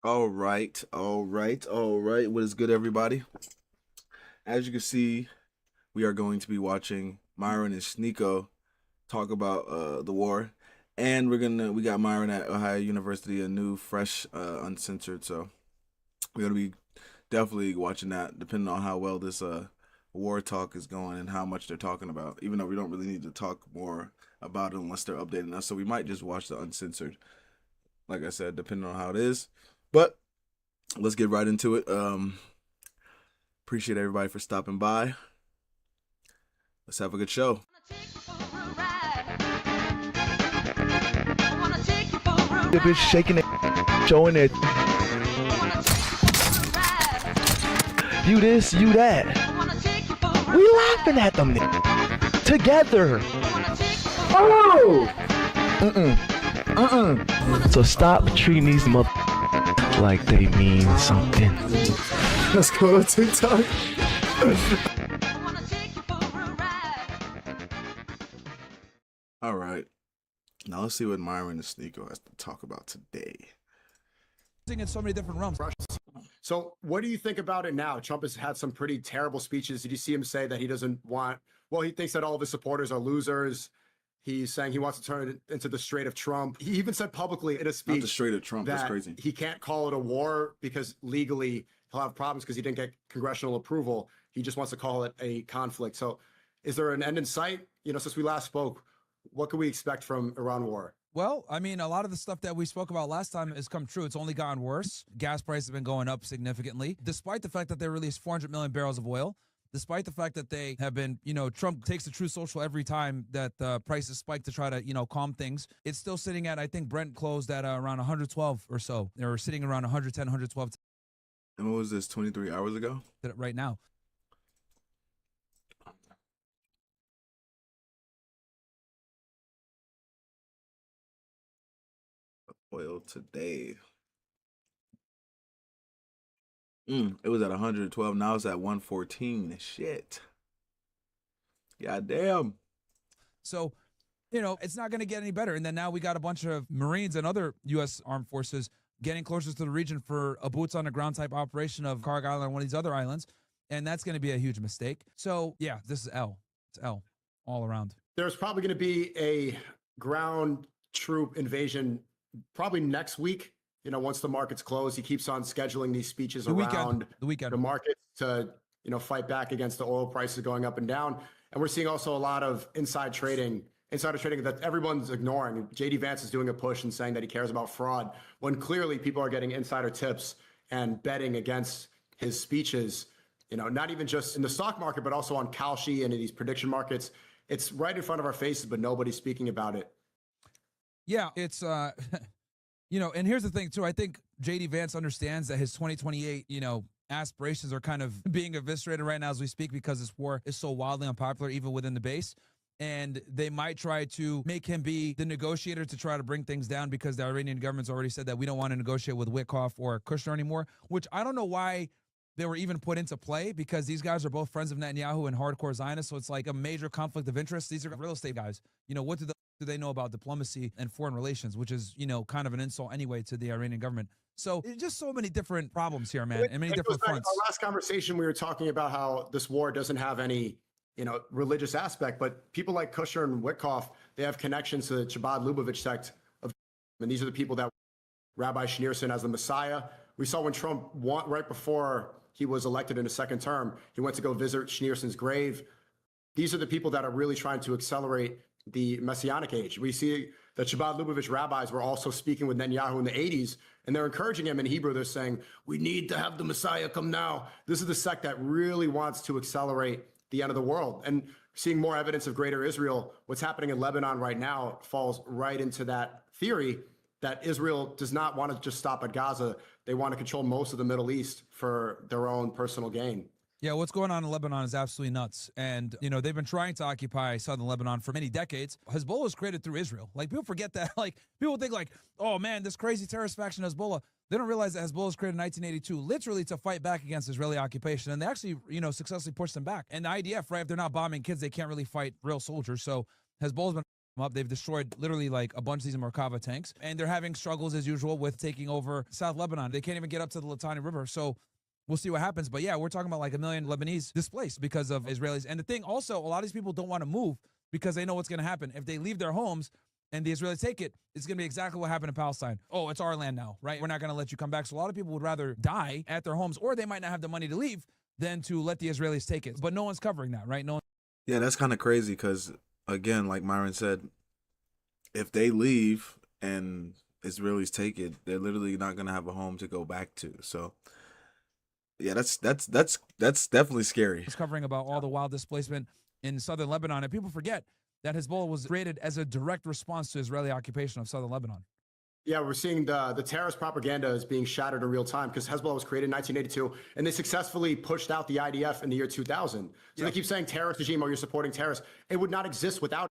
All right. What is good, everybody? As you can see, we are going to be watching Myron and Sneako talk about the war, and we got Myron at Ohio University, a new, fresh, uncensored. So we're gonna be definitely watching that, depending on how well this war talk is going and how much they're talking about. Even though we don't really need to talk more about it unless they're updating us, so we might just watch the uncensored. Like I said, depending on how it is, but let's get right into it. Appreciate everybody for stopping by. Let's have a good show. The bitch shaking it, showing it. You this, you that. We laughing at them together. Oh! So stop treating these mother like they mean something. Let's go to TikTok. All right. Now let's see what Myron and Sneako has to talk about today. In so many different realms. So what do you think about it now? Trump has had some pretty terrible speeches. Did you see him say that he doesn't want, well, he thinks that all of his supporters are losers. He's saying he wants to turn it into the Strait of Trump. He even said publicly in a speech Not the Strait of Trump, that's crazy. He can't call it a war because legally he'll have problems because he didn't get congressional approval. He just wants to call it a conflict. So is there an end in sight? You know, since we last spoke, what can we expect from Iran war? Well, I mean, a lot of the stuff that we spoke about last time has come true. It's only gotten worse. Gas prices have been going up significantly, despite the fact that they released 400 million barrels of oil, despite the fact that they have been, Trump takes the Truth Social every time that the prices spike to try to, calm things. It's still sitting at, I think Brent closed at around 112 or so. They're sitting around 110, 112 And what was this, 23 hours ago? right now. Oil today. It was at 112. Now it's at 114. Shit. God damn. So, it's not going to get any better. And then now we got a bunch of Marines and other U.S. armed forces getting closer to the region for a boots on the ground type operation of Carg Island and one of these other islands. And that's going to be a huge mistake. So, yeah, this is L. It's L all around. There's probably going to be a ground troop invasion probably next week. Once the markets close, he keeps on scheduling these speeches around the weekend, the markets to, fight back against the oil prices going up and down. And we're seeing also a lot of insider trading that everyone's ignoring. JD Vance is doing a push and saying that he cares about fraud when clearly people are getting insider tips and betting against his speeches, not even just in the stock market, but also on Kalshi and in these prediction markets. It's right in front of our faces, but nobody's speaking about it. Yeah, it's, and here's the thing too. I think JD Vance understands that his 2028, aspirations are kind of being eviscerated right now as we speak because this war is so wildly unpopular even within the base. And they might try to make him be the negotiator to try to bring things down because the Iranian government's already said that we don't want to negotiate with Witkoff or Kushner anymore, which I don't know why they were even put into play because these guys are both friends of Netanyahu and hardcore Zionists. So it's like a major conflict of interest. These are real estate guys. What do they know about diplomacy and foreign relations, which is, kind of an insult anyway to the Iranian government. So it's just so many different problems here, man, and many different fronts. Our last conversation, we were talking about how this war doesn't have any, religious aspect, but people like Kushner and Witkoff, they have connections to the Chabad Lubavitch sect of, and these are the people that Rabbi Schneerson as the Messiah. We saw when Trump right before he was elected in a second term, he went to go visit Schneerson's grave. These are the people that are really trying to accelerate the Messianic age. We see that Chabad Lubavitch rabbis were also speaking with Netanyahu in the 80s, and they're encouraging him in Hebrew. They're saying, we need to have the Messiah come now. This is the sect that really wants to accelerate the end of the world. And seeing more evidence of greater Israel, what's happening in Lebanon right now falls right into that theory that Israel does not want to just stop at Gaza. They want to control most of the Middle East for their own personal gain. Yeah, what's going on in Lebanon is absolutely nuts. And, they've been trying to occupy southern Lebanon for many decades. Hezbollah was created through Israel. Like, people forget that. Like, people think like, oh, man, this crazy terrorist faction Hezbollah. They don't realize that Hezbollah was created in 1982, literally to fight back against Israeli occupation. And they actually, successfully pushed them back. And the IDF, right, if they're not bombing kids, they can't really fight real soldiers. So Hezbollah's been up. They've destroyed literally like a bunch of these Merkava tanks, and they're having struggles as usual with taking over South Lebanon. They can't even get up to the Litani River. So we'll see what happens. But yeah, we're talking about like 1 million Lebanese displaced because of Israelis. And the thing also, a lot of these people don't want to move because they know what's going to happen. If they leave their homes and the Israelis take it, it's going to be exactly what happened in Palestine. Oh, it's our land now, right? We're not going to let you come back. So a lot of people would rather die at their homes, or they might not have the money to leave than to let the Israelis take it. But no one's covering that, right? No one. Yeah, that's kind of crazy because, again, like Myron said, if they leave and Israelis take it, they're literally not gonna have a home to go back to. So, yeah, that's definitely scary. It's covering about all the wild displacement in southern Lebanon, and people forget that Hezbollah was created as a direct response to Israeli occupation of southern Lebanon. Yeah, we're seeing the terrorist propaganda is being shattered in real time because Hezbollah was created in 1982, and they successfully pushed out the IDF in the year 2000. So they keep saying terrorist regime, or you're supporting terrorists. It would not exist without.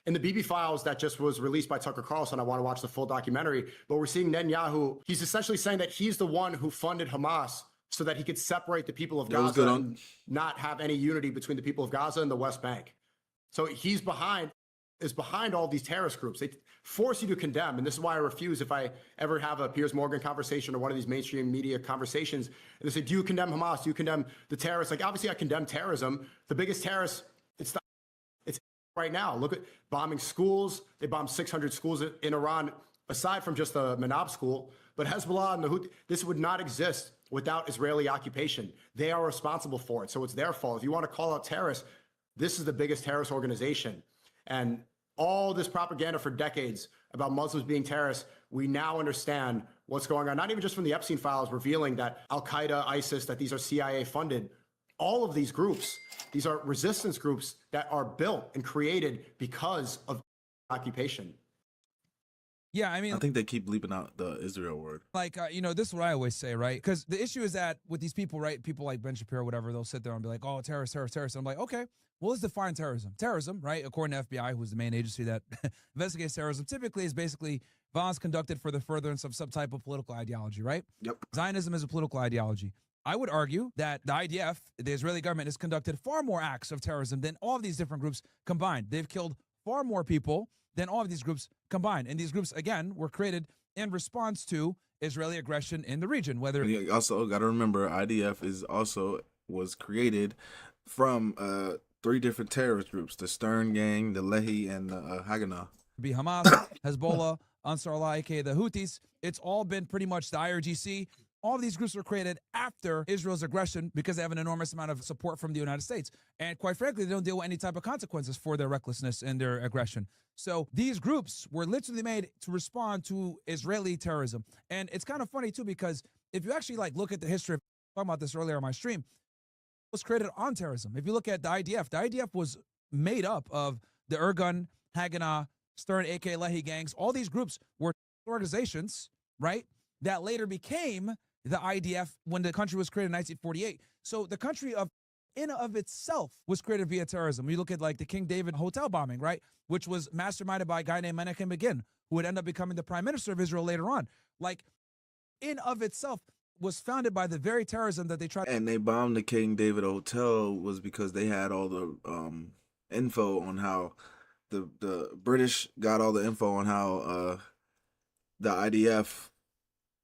In the BB files that just was released by Tucker Carlson, I want to watch the full documentary, but we're seeing Netanyahu. He's essentially saying that he's the one who funded Hamas so that he could separate the people of Gaza and not have any unity between the people of Gaza and the West Bank. So he's behind all these terrorist groups. They force you to condemn. And this is why I refuse, if I ever have a Piers Morgan conversation or one of these mainstream media conversations, and they say, do you condemn Hamas? Do you condemn the terrorists? Like, obviously I condemn terrorism. The biggest terrorist, it's right now. Look at bombing schools. They bombed 600 schools in Iran, aside from just the Manab school. But Hezbollah and the Houthi, this would not exist without Israeli occupation. They are responsible for it. So it's their fault. If you want to call out terrorists, this is the biggest terrorist organization. And all this propaganda for decades about Muslims being terrorists, we now understand what's going on. Not even just from the Epstein files revealing that Al-Qaeda, ISIS, that these are CIA funded. All of these groups, these are resistance groups that are built and created because of occupation. Yeah, I mean, I think they keep bleeping out the Israel word. like, this is what I always say, right? Because the issue is that with these people, right, people like Ben Shapiro, whatever, they'll sit there and be like, oh, terrorist. And I'm like, okay, well, let's define terrorism. Terrorism, right, according to FBI, who's the main agency that investigates terrorism, typically is basically violence conducted for the furtherance of some type of political ideology, right? Yep. Zionism is a political ideology. I would argue that the IDF, the Israeli government, has conducted far more acts of terrorism than all of these different groups combined. They've killed far more people than all of these groups combined. And these groups, again, were created in response to Israeli aggression in the region. Whether you also got to remember, IDF was created from 3 different terrorist groups: the Stern Gang, the Lehi, and the Haganah. Be Hamas, Hezbollah, Ansar Allah, aka the Houthis, it's all been pretty much the IRGC. All of these groups were created after Israel's aggression because they have an enormous amount of support from the United States. And quite frankly, they don't deal with any type of consequences for their recklessness and their aggression. So these groups were literally made to respond to Israeli terrorism. And it's kind of funny too, because if you actually like look at the history of, talking about this earlier on my stream, it was created on terrorism. If you look at the IDF was made up of the Irgun, Haganah, Stern, AK, Lehi gangs. All these groups were organizations, right, that later became the IDF when the country was created in 1948. So the country in of itself was created via terrorism. You look at like the King David hotel bombing, right, which was masterminded by a guy named Menachem Begin, who would end up becoming the prime minister of Israel later on. Like, in of itself was founded by the very terrorism that they tried. And they bombed the King David hotel was because they had all the info on how the British got all the info on how the IDF,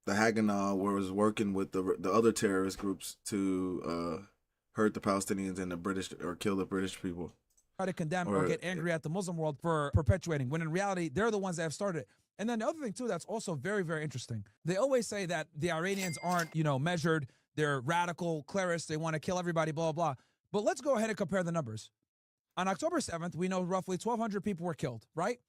the Haganah, was working with the other terrorist groups to hurt the Palestinians and the British, or kill the British people. Try to condemn or get angry at the Muslim world for perpetuating, when in reality, they're the ones that have started it. And then the other thing, too, that's also very, very interesting. They always say that the Iranians aren't, measured. They're radical clerists. They want to kill everybody, blah, blah, blah. But let's go ahead and compare the numbers. On October 7th, we know roughly 1,200 people were killed, right?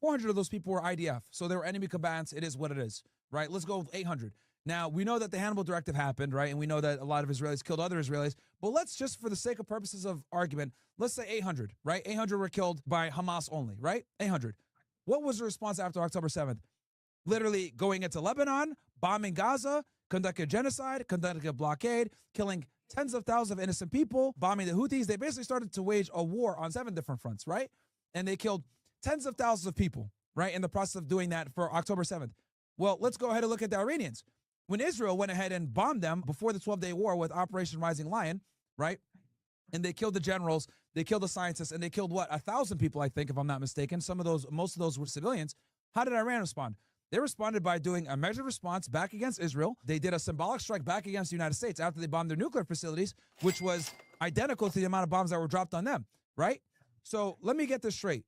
400 of those people were IDF. So they were enemy combatants. It is what it is, right? Let's go with 800. Now, we know that the Hannibal Directive happened, right? And we know that a lot of Israelis killed other Israelis. But let's just, for the sake of purposes of argument, let's say 800, right? 800 were killed by Hamas only, right? 800. What was the response after October 7th? Literally going into Lebanon, bombing Gaza, conducting genocide, conducting a blockade, killing tens of thousands of innocent people, bombing the Houthis. They basically started to wage a war on 7 different fronts, right? And they killed tens of thousands of people, right, in the process of doing that for October 7th. Well, let's go ahead and look at the Iranians. When Israel went ahead and bombed them before the 12-day war with Operation Rising Lion, right, and they killed the generals, they killed the scientists, and they killed what, 1,000 people, I think, if I'm not mistaken. Most of those were civilians. How did Iran respond? They responded by doing a measured response back against Israel. They did a symbolic strike back against the United States after they bombed their nuclear facilities, which was identical to the amount of bombs that were dropped on them, right? So let me get this straight.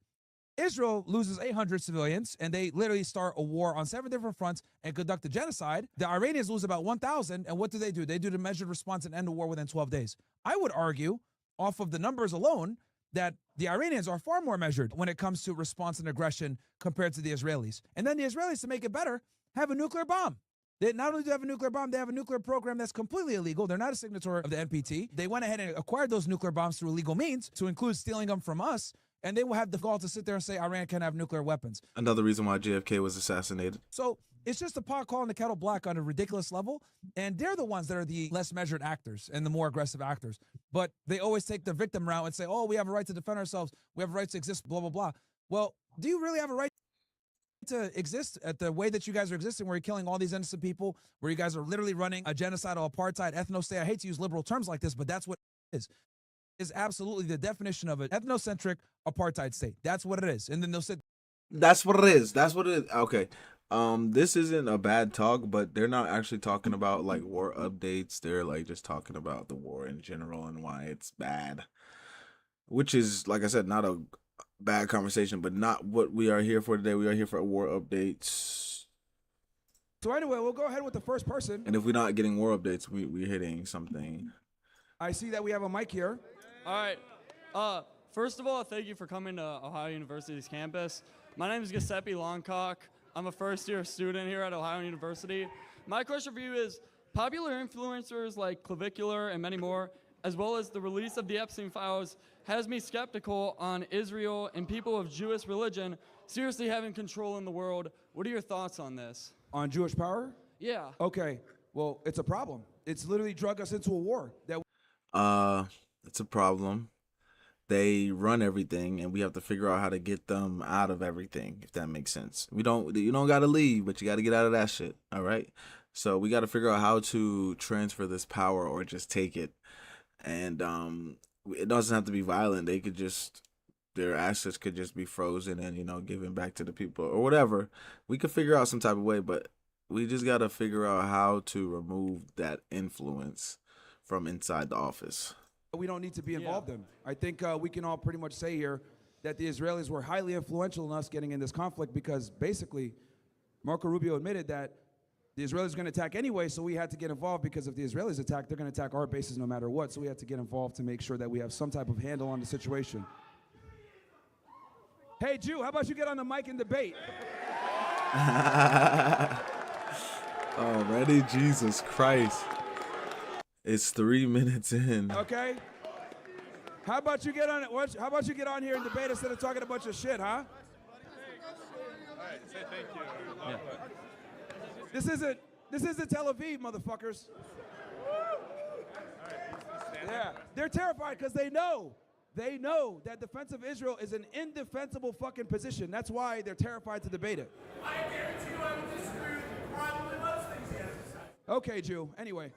Israel loses 800 civilians, and they literally start a war on 7 different fronts and conduct a genocide. The Iranians lose about 1,000, and what do? They do the measured response and end the war within 12 days. I would argue, off of the numbers alone, that the Iranians are far more measured when it comes to response and aggression compared to the Israelis. And then the Israelis, to make it better, have a nuclear bomb. They not only do have a nuclear bomb, they have a nuclear program that's completely illegal. They're not a signatory of the NPT. They went ahead and acquired those nuclear bombs through illegal means, to include stealing them from us. And they will have the gall to sit there and say Iran can have nuclear weapons. Another reason why JFK was assassinated. So it's just a pot calling the kettle black on a ridiculous level. And they're the ones that are the less measured actors and the more aggressive actors. But they always take the victim route and say, oh, we have a right to defend ourselves. We have a right to exist, blah, blah, blah. Well, do you really have a right to exist at the way that you guys are existing, where you're killing all these innocent people, where you guys are literally running a genocidal apartheid ethno-state? I hate to use liberal terms like this, but that's what it is absolutely the definition of an ethnocentric apartheid state. That's what it is. And then they'll say, That's what it is. That's what it is. Okay. This isn't a bad talk, but they're not actually talking about like war updates. They're like just talking about the war in general and why it's bad. Which is, like I said, not a bad conversation, but not what we are here for today. We are here for war updates. so anyway, we'll go ahead with the first person. And if we're not getting war updates, we're hitting something. I see that we have a mic here. All right. First of all, thank you for coming to Ohio University's campus. My name is Giuseppe Longcock. I'm a first-year student here at Ohio University. My question for you is, popular influencers like Clavicular and many more, as well as the release of the Epstein files, has me skeptical on Israel and people of Jewish religion seriously having control in the world. What are your thoughts on this? On Jewish power? Yeah. Okay. Well, it's a problem. It's literally drug us into a war. It's a problem. They run everything, and we have to figure out how to get them out of everything, if that makes sense. You don't got to leave, but you got to get out of that shit, all right? So we got to figure out how to transfer this power or just take it. And it doesn't have to be violent. They could just, their assets could just be frozen and, given back to the people or whatever. We could figure out some type of way, but we just got to figure out how to remove that influence from inside the office. We don't need to be involved in. I think we can all pretty much say here that the Israelis were highly influential in us getting in this conflict, because basically Marco Rubio admitted that the Israelis are going to attack anyway, so we had to get involved, because if the Israelis attack, they're going to attack our bases no matter what. So we had to get involved to make sure that we have some type of handle on the situation. Hey, Jew, how about you get on the mic and debate? Already, Jesus Christ. It's 3 minutes in. Okay. How about you get on it? How about you get on here and debate instead of talking a bunch of shit, huh? All right, say thank you. Yeah. This isn't Tel Aviv, motherfuckers. Yeah. They're terrified because they know that defense of Israel is an indefensible fucking position. That's why they're terrified to debate it. I guarantee you I would disagree with probably most things he has to say. Okay, Jew. Anyway.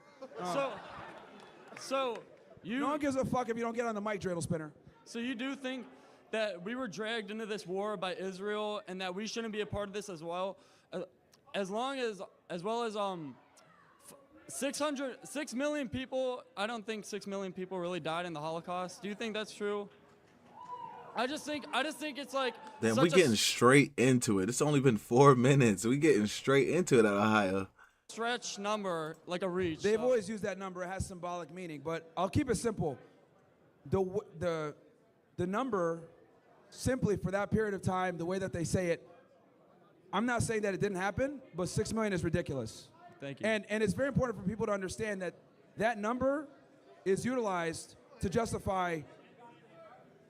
So you. No one gives a fuck if you don't get on the mic, dreidel spinner. So you do think that we were dragged into this war by Israel and that we shouldn't be a part of this as well? As well as 6 million people, I don't think 6 million people really died in the Holocaust. Do you think that's true? I just think it's like. Then we getting straight into it. It's only been 4 minutes. We getting straight into it at Ohio. Stretch number, like a reach. They've always used that number. It has symbolic meaning, but I'll keep it simple. The number, simply for that period of time, the way that they say it, I'm not saying that it didn't happen, but 6 million is ridiculous. Thank you. And it's very important for people to understand that that number is utilized to justify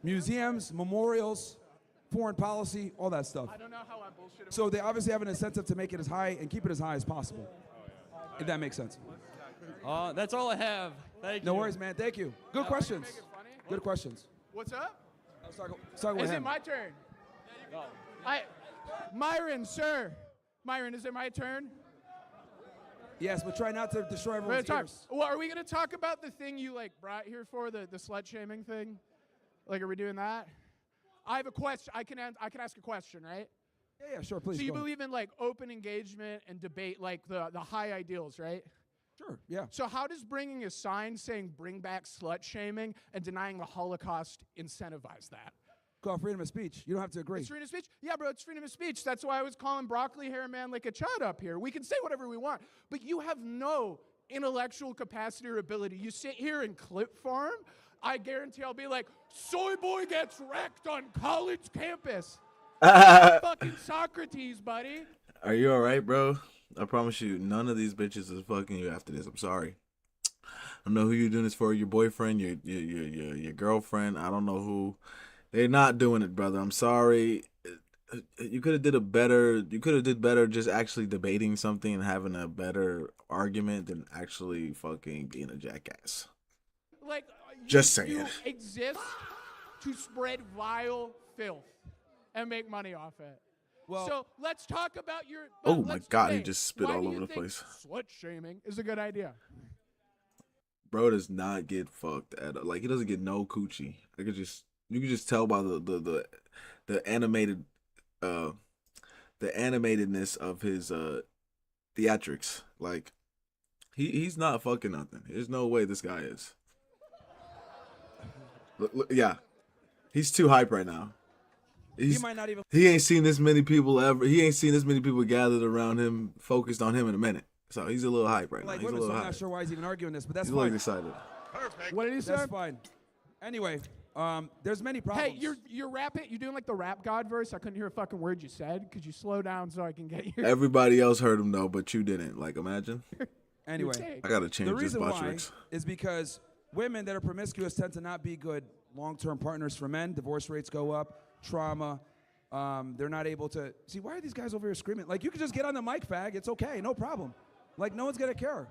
museums, memorials, foreign policy, all that stuff. I don't know how I bullshit. So they obviously have an incentive to make it as high and keep it as high as possible. If that makes sense. That's all I have. Thank you. No worries, man. Thank you. Good questions. Make it funny. Good questions. What's up? Let's talk with Is him. it my turn? Myron, sir. Myron, is it my turn? Yes, but try not to destroy We're everyone's gonna ears. well, are we gonna talk about the thing you like brought here for the slut shaming thing? Like, are we doing that? I have a question. I can ask a question, right? Yeah, sure, please. So you go ahead. believe in like open engagement and debate, like the high ideals, right? Sure, yeah. So how does bringing a sign saying "bring back slut shaming" and denying the Holocaust incentivize that? Call freedom of speech. You don't have to agree. It's freedom of speech. Yeah, bro, it's freedom of speech. That's why I was calling Broccoli Hair Man like a chud up here. We can say whatever we want, but you have no intellectual capacity or ability. You sit here and clip farm. I guarantee I'll be like, soy boy gets wrecked on college campus. Fucking Socrates, buddy. Are you all right, bro? I promise you, none of these bitches is fucking you after this. I'm sorry. I don't know who you're doing this for. Your boyfriend, your girlfriend. I don't know who. They're not doing it, brother. I'm sorry. You could have did a better. You could have did better just actually debating something and having a better argument than actually fucking being a jackass. Like, Just saying. You exist to spread vile filth and make money off it. Well, So let's talk about your. Oh my let's God, he debate. just spit Why all do over you the think place. Slut shaming is a good idea. Bro does not get fucked at all. Like, he doesn't get no coochie. You could just tell by the animated the animatedness of his theatrics. Like, he's not fucking nothing. There's no way this guy is. Yeah, he's too hype right now. he might not even. He ain't seen this many people ever. He ain't seen this many people gathered around him, focused on him in a minute. So he's a little hype right now. Like He's a women, so little I'm hype. not sure why he's even arguing this, but that's He's a little fine. excited. What did he say? That's fine. Anyway, there's many problems. Hey, you're rapping. You doing like the rap god verse? I couldn't hear a fucking word you said. Could you slow down so I can get your Everybody else heard him though, but you didn't. Like, imagine. Anyway, take? I gotta change the this reason why Botrix. is because women that are promiscuous tend to not be good long-term partners for men. Divorce rates go up, trauma. They're not able to see. Why are these guys over here screaming? Like, you can just get on the mic, fag. It's okay, no problem. Like, no one's gonna care.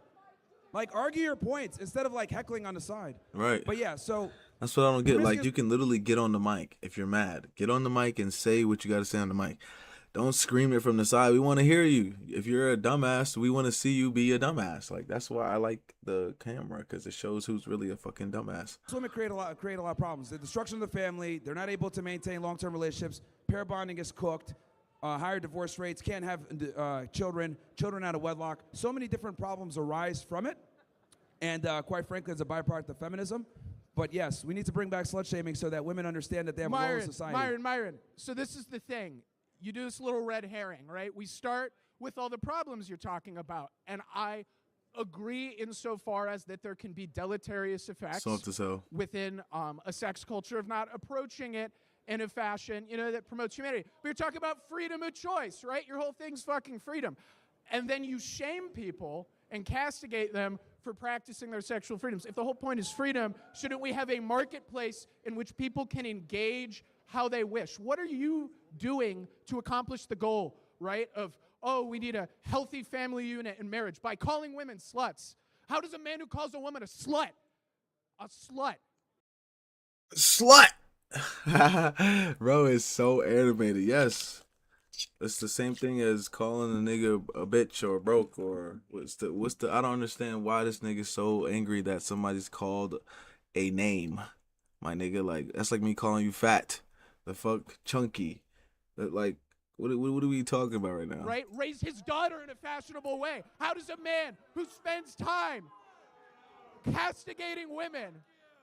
Like, argue your points instead of like heckling on the side. Right. But yeah, so That's what I don't get. Like, Promiscuous- you can literally get on the mic if you're mad. Get on the mic and say what you gotta say on the mic. Don't scream it from the side. We want to hear you. If you're a dumbass, we want to see you be a dumbass. Like, that's why I like the camera, because it shows who's really a fucking dumbass. women create a lot of problems. The destruction of the family. They're not able to maintain long-term relationships. Pair bonding is cooked. Higher divorce rates. Can't have children. Children out of wedlock. So many different problems arise from it. And quite frankly, it's a byproduct of feminism. But yes, we need to bring back slut shaming so that women understand that they have a role in society. Myron. So this is the thing. You do this little red herring, right? We start with all the problems you're talking about, and I agree insofar as that there can be deleterious effects Soft to sell. within a sex culture of not approaching it in a fashion, that promotes humanity. But you're talking about freedom of choice, right? Your whole thing's fucking freedom. And then you shame people and castigate them for practicing their sexual freedoms. If the whole point is freedom, shouldn't we have a marketplace in which people can engage how they wish? What are you doing to accomplish the goal, right, of, we need a healthy family unit in marriage by calling women sluts? How does a man who calls a woman a slut? Slut! Bro is so animated. Yes. It's the same thing as calling a nigga a bitch or broke or what's the I don't understand why this nigga's so angry that somebody's called a name. My nigga, like, that's like me calling you fat. The fuck, chunky. Like, what are we talking about right now? Right? Raise his daughter in a fashionable way. How does a man who spends time castigating women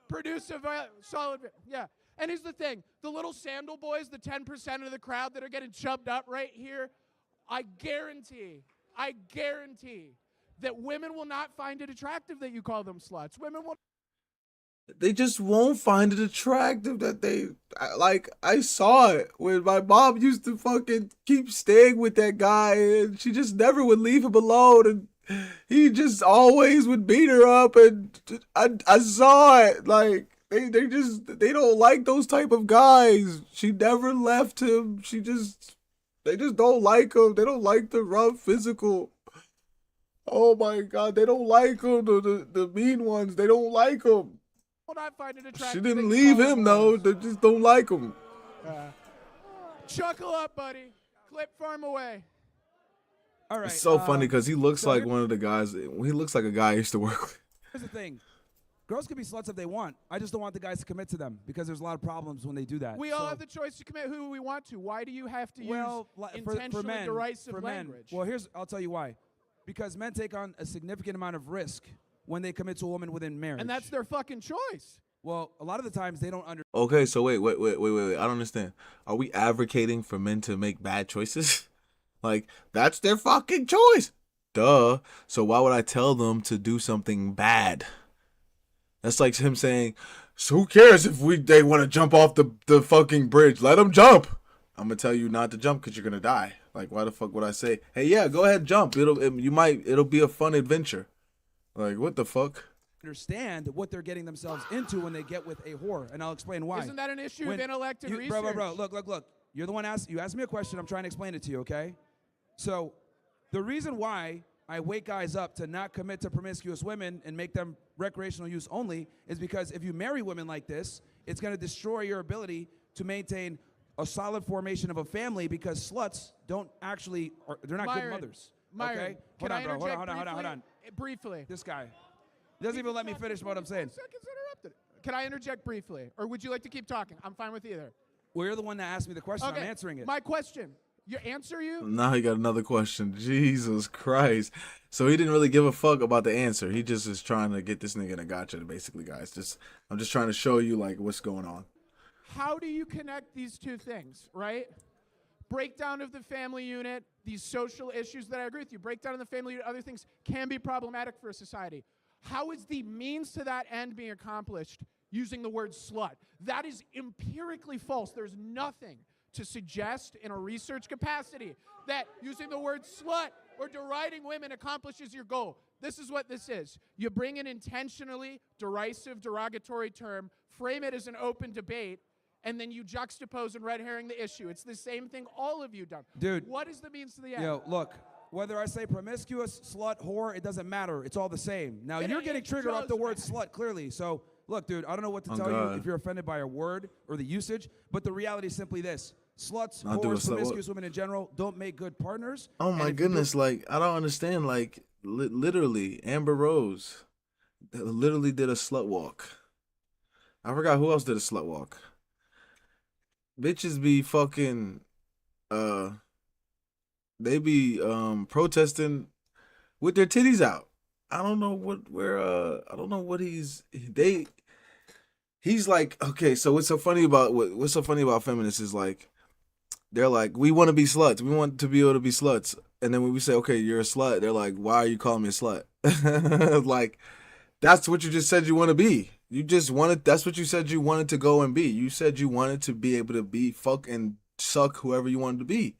produce a solid... Yeah. And here's the thing. The little sandal boys, the 10% of the crowd that are getting chubbed up right here, I guarantee that women will not find it attractive that you call them sluts. Women will... They just won't find it attractive that I saw it when my mom used to fucking keep staying with that guy and she just never would leave him alone and he just always would beat her up and I saw it. Like, they don't like those type of guys. She never left him. They just don't like him. They don't like the rough physical. Oh my God, they don't like him. The mean ones, they don't like him. will not find it attractive. She that didn't you leave call him them though. sluts. They just don't like him. Chuckle up, buddy. Clip farm away. All right. It's so funny because he looks so like here- one of the guys. He looks like a guy I used to work with. Here's the thing. Girls can be sluts if they want. I just don't want the guys to commit to them because there's a lot of problems when they do that. We all have the choice to commit who we want to. Why do you have to well, use for intentionally men, derisive for men. language? Well, I'll tell you why. Because men take on a significant amount of risk when they commit to a woman within marriage. and that's their fucking choice. well, a lot of the times they don't understand. Okay, so wait. I don't understand. Are we advocating for men to make bad choices? Like, that's their fucking choice. Duh. So why would I tell them to do something bad? That's like him saying, so who cares if they want to jump off the fucking bridge? Let them jump. I'm going to tell you not to jump because you're going to die. Like, why the fuck would I say, hey, yeah, go ahead, jump. It'll be a fun adventure. Like, what the fuck? Understand what they're getting themselves into when they get with a whore, and I'll explain why. Isn't that an issue of intellect and research? Bro, look. You're the one you asked me a question. I'm trying to explain it to you, okay? So, the reason why I wake guys up to not commit to promiscuous women and make them recreational use only is because if you marry women like this, it's going to destroy your ability to maintain a solid formation of a family because sluts don't actually, they're not good mothers. Myron, okay? can Hold I on, bro. interject Hold on. briefly? This guy. He doesn't even let me finish what I'm saying. Seconds interrupted. Can I interject briefly? Or would you like to keep talking? I'm fine with either. Well, you're the one that asked me the question. Okay. I'm answering it. My question. You answer you? Now he got another question. Jesus Christ. So he didn't really give a fuck about the answer. He just is trying to get this nigga in a gotcha, basically, guys. I'm just trying to show you, like, what's going on. How do you connect these two things, right? Breakdown of the family unit, these social issues that I agree with you, breakdown of the family unit, other things can be problematic for a society. How is the means to that end being accomplished using the word slut? That is empirically false. There's nothing to suggest in a research capacity that using the word slut or deriding women accomplishes your goal. This is what this is. You bring an intentionally derisive, derogatory term, frame it as an open debate, and then you juxtapose and red herring the issue. It's the same thing all of you done. Dude. What is the means to the end? Yo, look. Whether I say promiscuous, slut, whore, it doesn't matter. It's all the same. Now, It you're getting does triggered off the word matter. slut, clearly. So, look, dude, I don't know what to Oh, tell you God. if you're offended by a word or the usage, but the reality is simply this. Sluts, Not doing whores, slut- promiscuous women in general don't make good partners. Oh And my if you goodness, like, I don't understand. Like, literally, Amber Rose literally did a slut walk. I forgot who else did a slut walk. Bitches be fucking, they be protesting with their titties out. I don't know what he's like, okay, so what's so funny about feminists is like, they're like, we want to be sluts. We want to be able to be sluts. And then when we say, okay, you're a slut, they're like, why are you calling me a slut? Like, that's what you just said you want to be. That's what you said you wanted to go and be. You said you wanted to be able to be, fuck and suck whoever you wanted to be.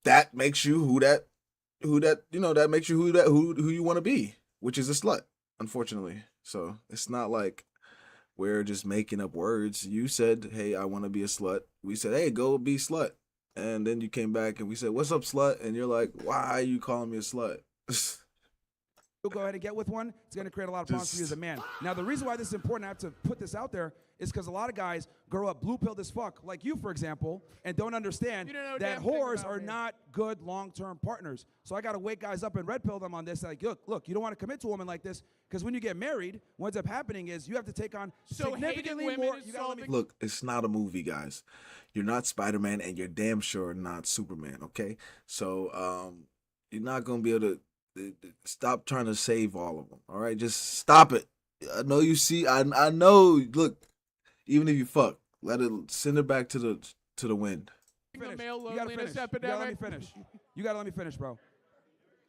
That makes you who you want to be, which is a slut, unfortunately. So it's not like we're just making up words. You said, hey, I want to be a slut. We said, hey, go be slut. And then you came back and we said, what's up, slut? And you're like, why are you calling me a slut? You'll go ahead and get with one, it's going to create a lot of problems for you as a man. Now, the reason why this is important, I have to put this out there, is because a lot of guys grow up blue-pilled as fuck, like you, for example, and don't understand You don't know a that damn thing whores about are me. not good long-term partners. So I got to wake guys up and red-pill them on this. Like, look, you don't want to commit to a woman like this, because when you get married, what ends up happening is you have to take on So hating significantly women more. is You gotta let me solving- Look, it's not a movie, guys. You're not Spider-Man and you're damn sure not Superman, okay? So you're not going to be able to stop trying to save all of them, all right? Just stop it. I know you see, I know, look, even if you fuck, send it back to the wind. The male You gotta loneliness finish. You gotta let me epidemic. finish. You gotta let me finish, bro.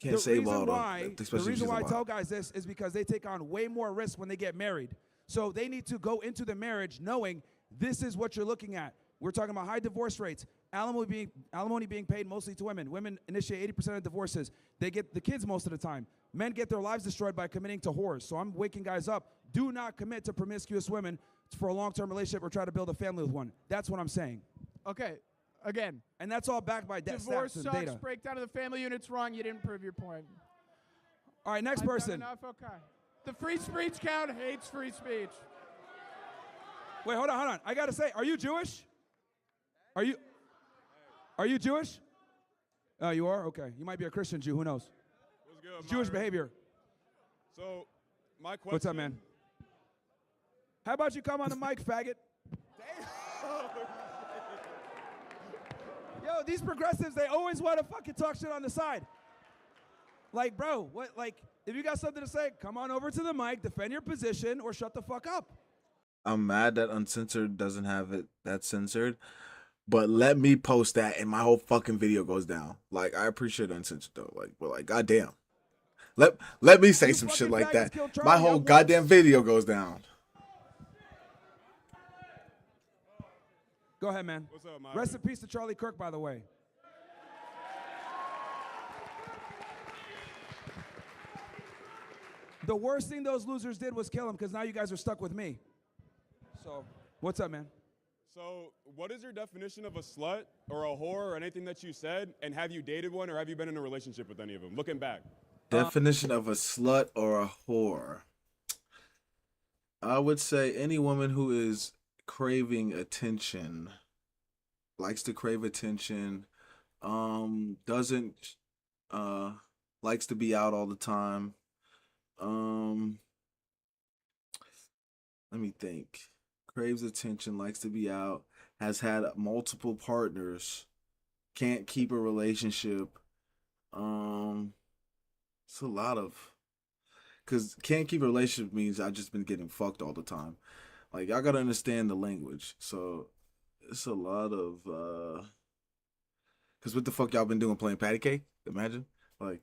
Can't save all of them. The especially reason if why I she's tell alive. guys this is because they take on way more risk when they get married. So they need to go into the marriage knowing this is what you're looking at. We're talking about high divorce rates, alimony being paid mostly to women. Women initiate 80% of divorces. They get the kids most of the time. Men get their lives destroyed by committing to whores. So I'm waking guys up. Do not commit to promiscuous women for a long-term relationship or try to build a family with one. That's what I'm saying. Okay, again, And that's all backed by divorce stats and sucks, data. breakdown of the family unit's wrong, you didn't prove your point. All right, next I've done person. enough? Okay. The free speech count hates free speech. Wait, hold on. I gotta say, are you Jewish? Are you Jewish? Oh, you are? Okay. You might be a Christian Jew. Who knows? What's good, Jewish Myron? behavior. So, my question. What's up, man? How about you come on the mic, faggot? Yo, these progressives, they always want to fucking talk shit on the side. Like, bro, what? Like, if you got something to say, come on over to the mic, defend your position, or shut the fuck up. I'm mad that Uncensored doesn't have it that censored, but let me post that and my whole fucking video goes down. Like, I appreciate Uncensored though. Like, but like, goddamn, let me say You some shit fucking like faggots that. killed My Charlie whole at once. goddamn video goes down. Go ahead, man. What's up, Myron? Rest in peace to Charlie Kirk, by the way. The worst thing those losers did was kill him because now you guys are stuck with me. So, what's up, man? So, what is your definition of a slut or a whore or anything that you said? And have you dated one or have you been in a relationship with any of them? Looking back. Definition of a slut or a whore. I would say any woman who is craving attention, likes to crave attention, doesn't likes to be out all the time. Let me think. Craves attention, likes to be out, has had multiple partners, can't keep a relationship. It's a lot of, cause can't keep a relationship means I've just been getting fucked all the time. Like, y'all gotta understand the language. So it's a lot of cause what the fuck y'all been doing, playing patty cake? Imagine. Like,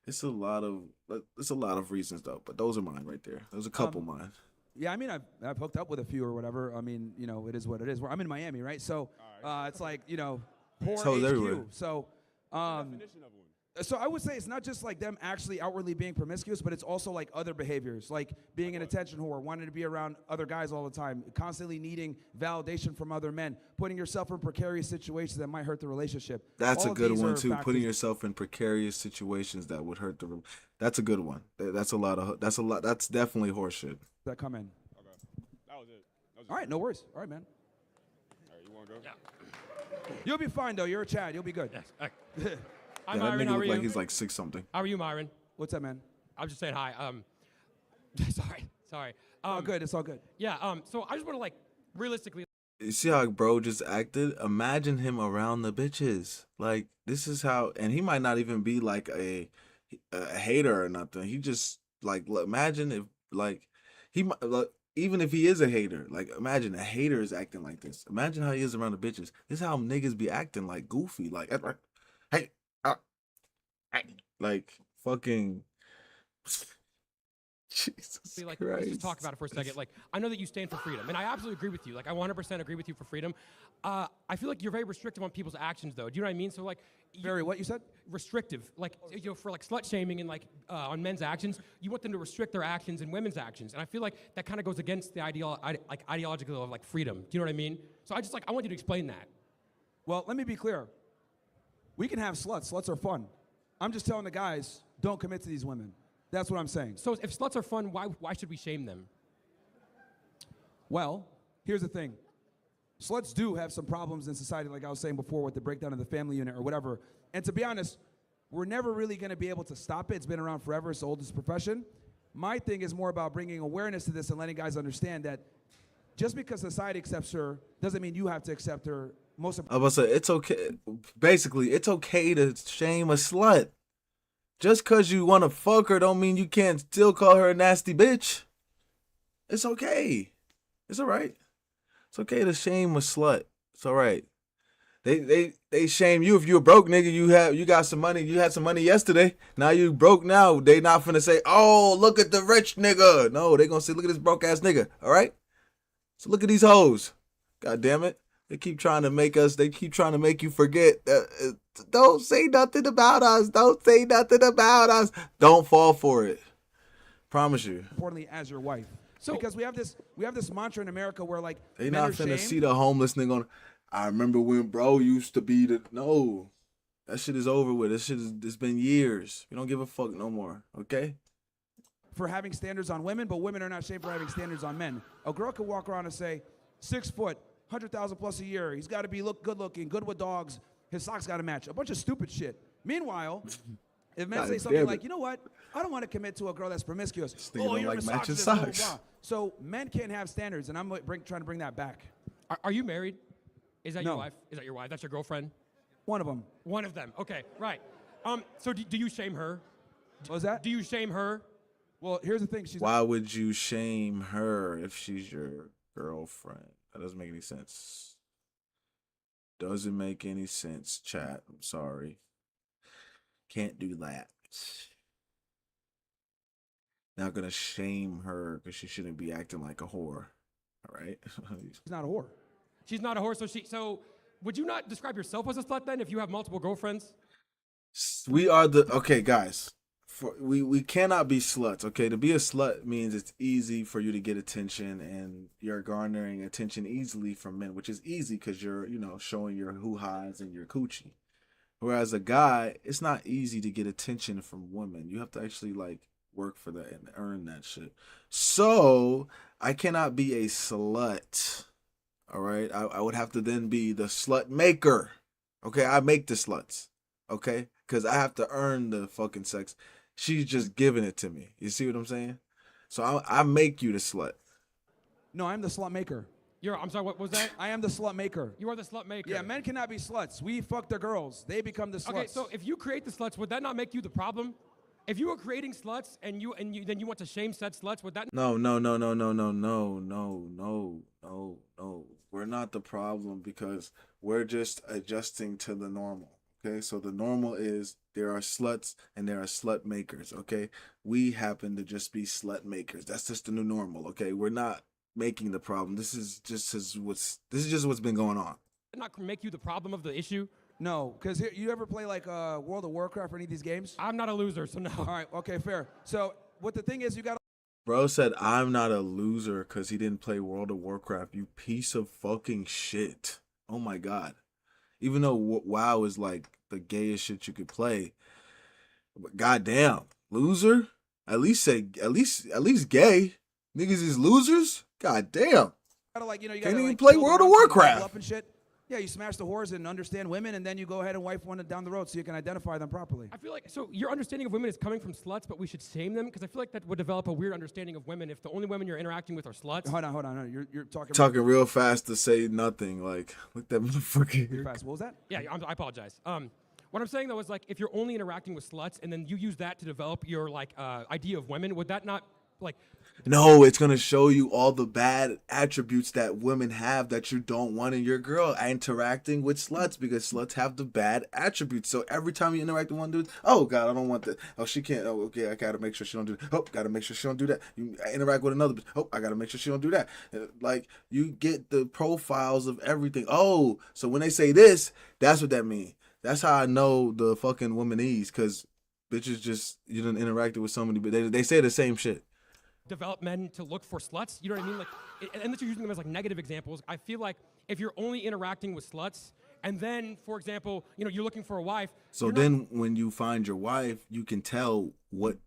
it's a lot of reasons though, but those are mine right there. There's a couple mine. Yeah, I mean, I've hooked up with a few or whatever. I mean, you know, it is what it is. I'm in Miami, right? So it's like, you know, poor So it's HQ. everywhere. So, Definition of one. so I would say it's not just like them actually outwardly being promiscuous, but it's also like other behaviors, like being an attention whore, wanting to be around other guys all the time, constantly needing validation from other men, putting yourself in precarious situations that might hurt the relationship. That's All a of good these one are too. factors Putting yourself in precarious situations that would hurt the. That's a good one. That's a lot. That's definitely horseshit. that come in. Okay. That was it. That was All right, no worries. All right, man. All right, you want to go? Yeah. You'll be fine though. You're a Chad. You'll be good. Hi, Yeah, that Myron. nigga How are look you? like he's like 6 something. How are you, Myron? What's up, man? I'm just saying hi. Sorry. All good. It's all good. Yeah. So I just want to like realistically. You see how bro just acted? Imagine him around the bitches. Like, this is how, and he might not even be like a hater or nothing. He just like, imagine if like he might like, even if he is a hater, like imagine a hater is acting like this. Imagine how he is around the bitches. This is how niggas be acting like goofy, like hey, like fucking Jesus Like, Christ. let's just talk about it for a second. Like, I know that you stand for freedom, and I absolutely agree with you. Like, I 100% agree with you for freedom. I feel like you're very restrictive on people's actions, though. Do you know what I mean? So, like, Very, what you said? restrictive. Like, you know, for like slut shaming and like on men's actions, you want them to restrict their actions and women's actions. And I feel like that kind of goes against the ideological of like freedom. Do you know what I mean? So I want you to explain that. Well, let me be clear. We can have sluts. Sluts are fun. I'm just telling the guys, don't commit to these women. That's what I'm saying. So if sluts are fun, why should we shame them? Well, here's the thing. Sluts do have some problems in society, like I was saying before, with the breakdown of the family unit or whatever. And to be honest, we're never really going to be able to stop it. It's been around forever. It's the oldest profession. My thing is more about bringing awareness to this and letting guys understand that just because society accepts her doesn't mean you have to accept her. Most of I was say it's okay. Basically, it's okay to shame a slut. Just cause you want to fuck her, don't mean you can't still call her a nasty bitch. It's okay. It's all right. It's okay to shame a slut. It's all right. They shame you if you a broke nigga. You got some money. You had some money yesterday. Now you broke now. They not finna say, oh, look at the rich nigga. No, they gonna say, look at this broke ass nigga. All right. So look at these hoes. God damn it. They keep trying to make you forget. Don't say nothing about us. Don't say nothing about us. Don't fall for it. Promise you. importantly, as your wife. So- because we have this mantra in America where like They men not are finna shamed. see the homeless nigga on. I remember when bro used to be the. No. That shit is over with. It's been years. We don't give a fuck no more. Okay? for having standards on women, but women are not shamed for having standards on men. A girl could walk around and say, 6 foot, 100,000 plus a year. He's got to be good looking, good with dogs. His socks got to match. A bunch of stupid shit. Meanwhile, if men God say something damn like, it. you know what, I don't want to commit to a girl that's promiscuous. nigga don't You're like matching misogynist, blah, blah, socks. blah. So men can't have standards, and I'm trying to bring that back. Are you married? Is that your No. wife? Is that your wife? That's your girlfriend? One of them. One of them. Okay, right. So do you shame her? What was that? Do you shame her? Well, here's the thing. She's Why would you shame her if she's your girlfriend? That doesn't make any sense. Doesn't make any sense, chat. I'm sorry. Can't do that. Not gonna shame her because she shouldn't be acting like a whore. All right. not a whore. She's not a whore, so would you not describe yourself as a slut then if you have multiple girlfriends? We are the okay, guys. We cannot be sluts. Okay, to be a slut means it's easy for you to get attention, and you're garnering attention easily from men, which is easy because you're showing your hoo-has and your coochie. Whereas a guy, it's not easy to get attention from women. You have to actually like work for that and earn that shit. So I cannot be a slut. All right, I would have to then be the slut maker. Okay, I make the sluts. Okay, because I have to earn the fucking sex. She's just giving it to me. You see what I'm saying? So I make you the slut. No, I'm the slut maker. I'm sorry, what was that? I am the slut maker. You are the slut maker. Yeah, men cannot be sluts. We fuck the girls. They become the sluts. Okay, so if you create the sluts, would that not make you the problem? If you were creating sluts and then you want to shame said sluts, would that? No. We're not the problem because we're just adjusting to the normal. Okay, so the normal is there are sluts and there are slut makers. Okay, we happen to just be slut makers. That's just the new normal. Okay, we're not making the problem. This is just what's been going on. Not make you the problem of the issue. No, because you ever play like World of Warcraft or any of these games? I'm not a loser, so no. All right, okay, fair. So what the thing is, you got. Bro said I'm not a loser because he didn't play World of Warcraft. You piece of fucking shit. Oh my god. Even though WoW is like the gayest shit you could play, but goddamn, loser. At least gay. Niggas is losers. Goddamn. Like you can't gotta, even like, play build World of around people, Warcraft. level up and shit. Yeah, you smash the whores and understand women, and then you go ahead and wife one down the road so you can identify them properly. I feel like, so your understanding of women is coming from sluts, but we should shame them? Because I feel like that would develop a weird understanding of women if the only women you're interacting with are sluts. Hold on. You're Talking real fast to say nothing. Like, look that motherfucker. Real fast. What was that? Yeah, I apologize. What I'm saying, though, is like, if you're only interacting with sluts and then you use that to develop your, like, idea of women, would that not, like... No, it's going to show you all the bad attributes that women have that you don't want in your girl interacting with sluts, because sluts have the bad attributes. So every time you interact with one dude, oh, God, I don't want that. Oh, she can't. Oh, okay, I got to make sure she don't do that. Oh, got to make sure she don't do that. You interact with another bitch. Oh, I got to make sure she don't do that. Like, you get the profiles of everything. Oh, so when they say this, that's what that means. That's how I know the fucking womanese, because bitches just, you done interacted with somebody, but they say the same shit. Develop men to look for sluts. You know what I mean? Like, and that you're using them as like negative examples. I feel like if you're only interacting with sluts, and then, for example, you're looking for a wife. So then, when you find your wife, you can tell what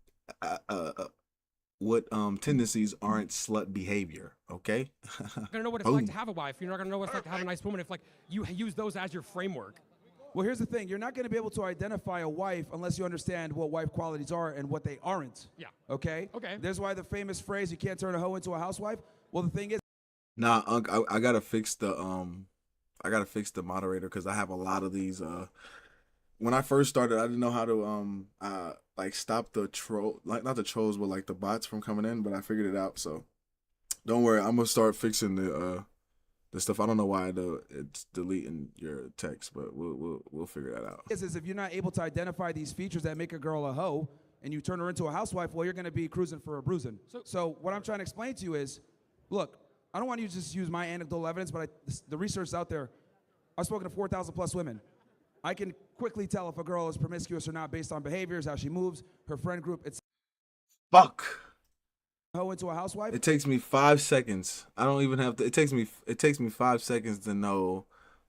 tendencies aren't slut behavior. Okay. You're gonna know what it's like to have a wife. You're not gonna know what it's like to have a nice woman if like you use those as your framework. Well, here's the thing. You're not going to be able to identify a wife unless you understand what wife qualities are and what they aren't. Yeah. Okay? Okay. There's why the famous phrase, you can't turn a hoe into a housewife. Well, the thing is... Nah, Unc, I got to fix the moderator because I have a lot of these. When I first started, I didn't know how to like stop the troll, like not the trolls, but like the bots from coming in, but I figured it out. So don't worry. I'm going to start fixing the stuff. I don't know why it's deleting your text, but we'll figure that out. Is if you're not able to identify these features that make a girl a hoe and you turn her into a housewife, well, you're going to be cruising for a bruising. So what I'm trying to explain to you is, look, I don't want you to just use my anecdotal evidence, but the research out there, I've spoken to 4,000 plus women. I can quickly tell if a girl is promiscuous or not based on behaviors, how she moves, her friend group. It's fuck. Hoe into a housewife? It takes me 5 seconds. I don't even have to. It takes me 5 seconds to know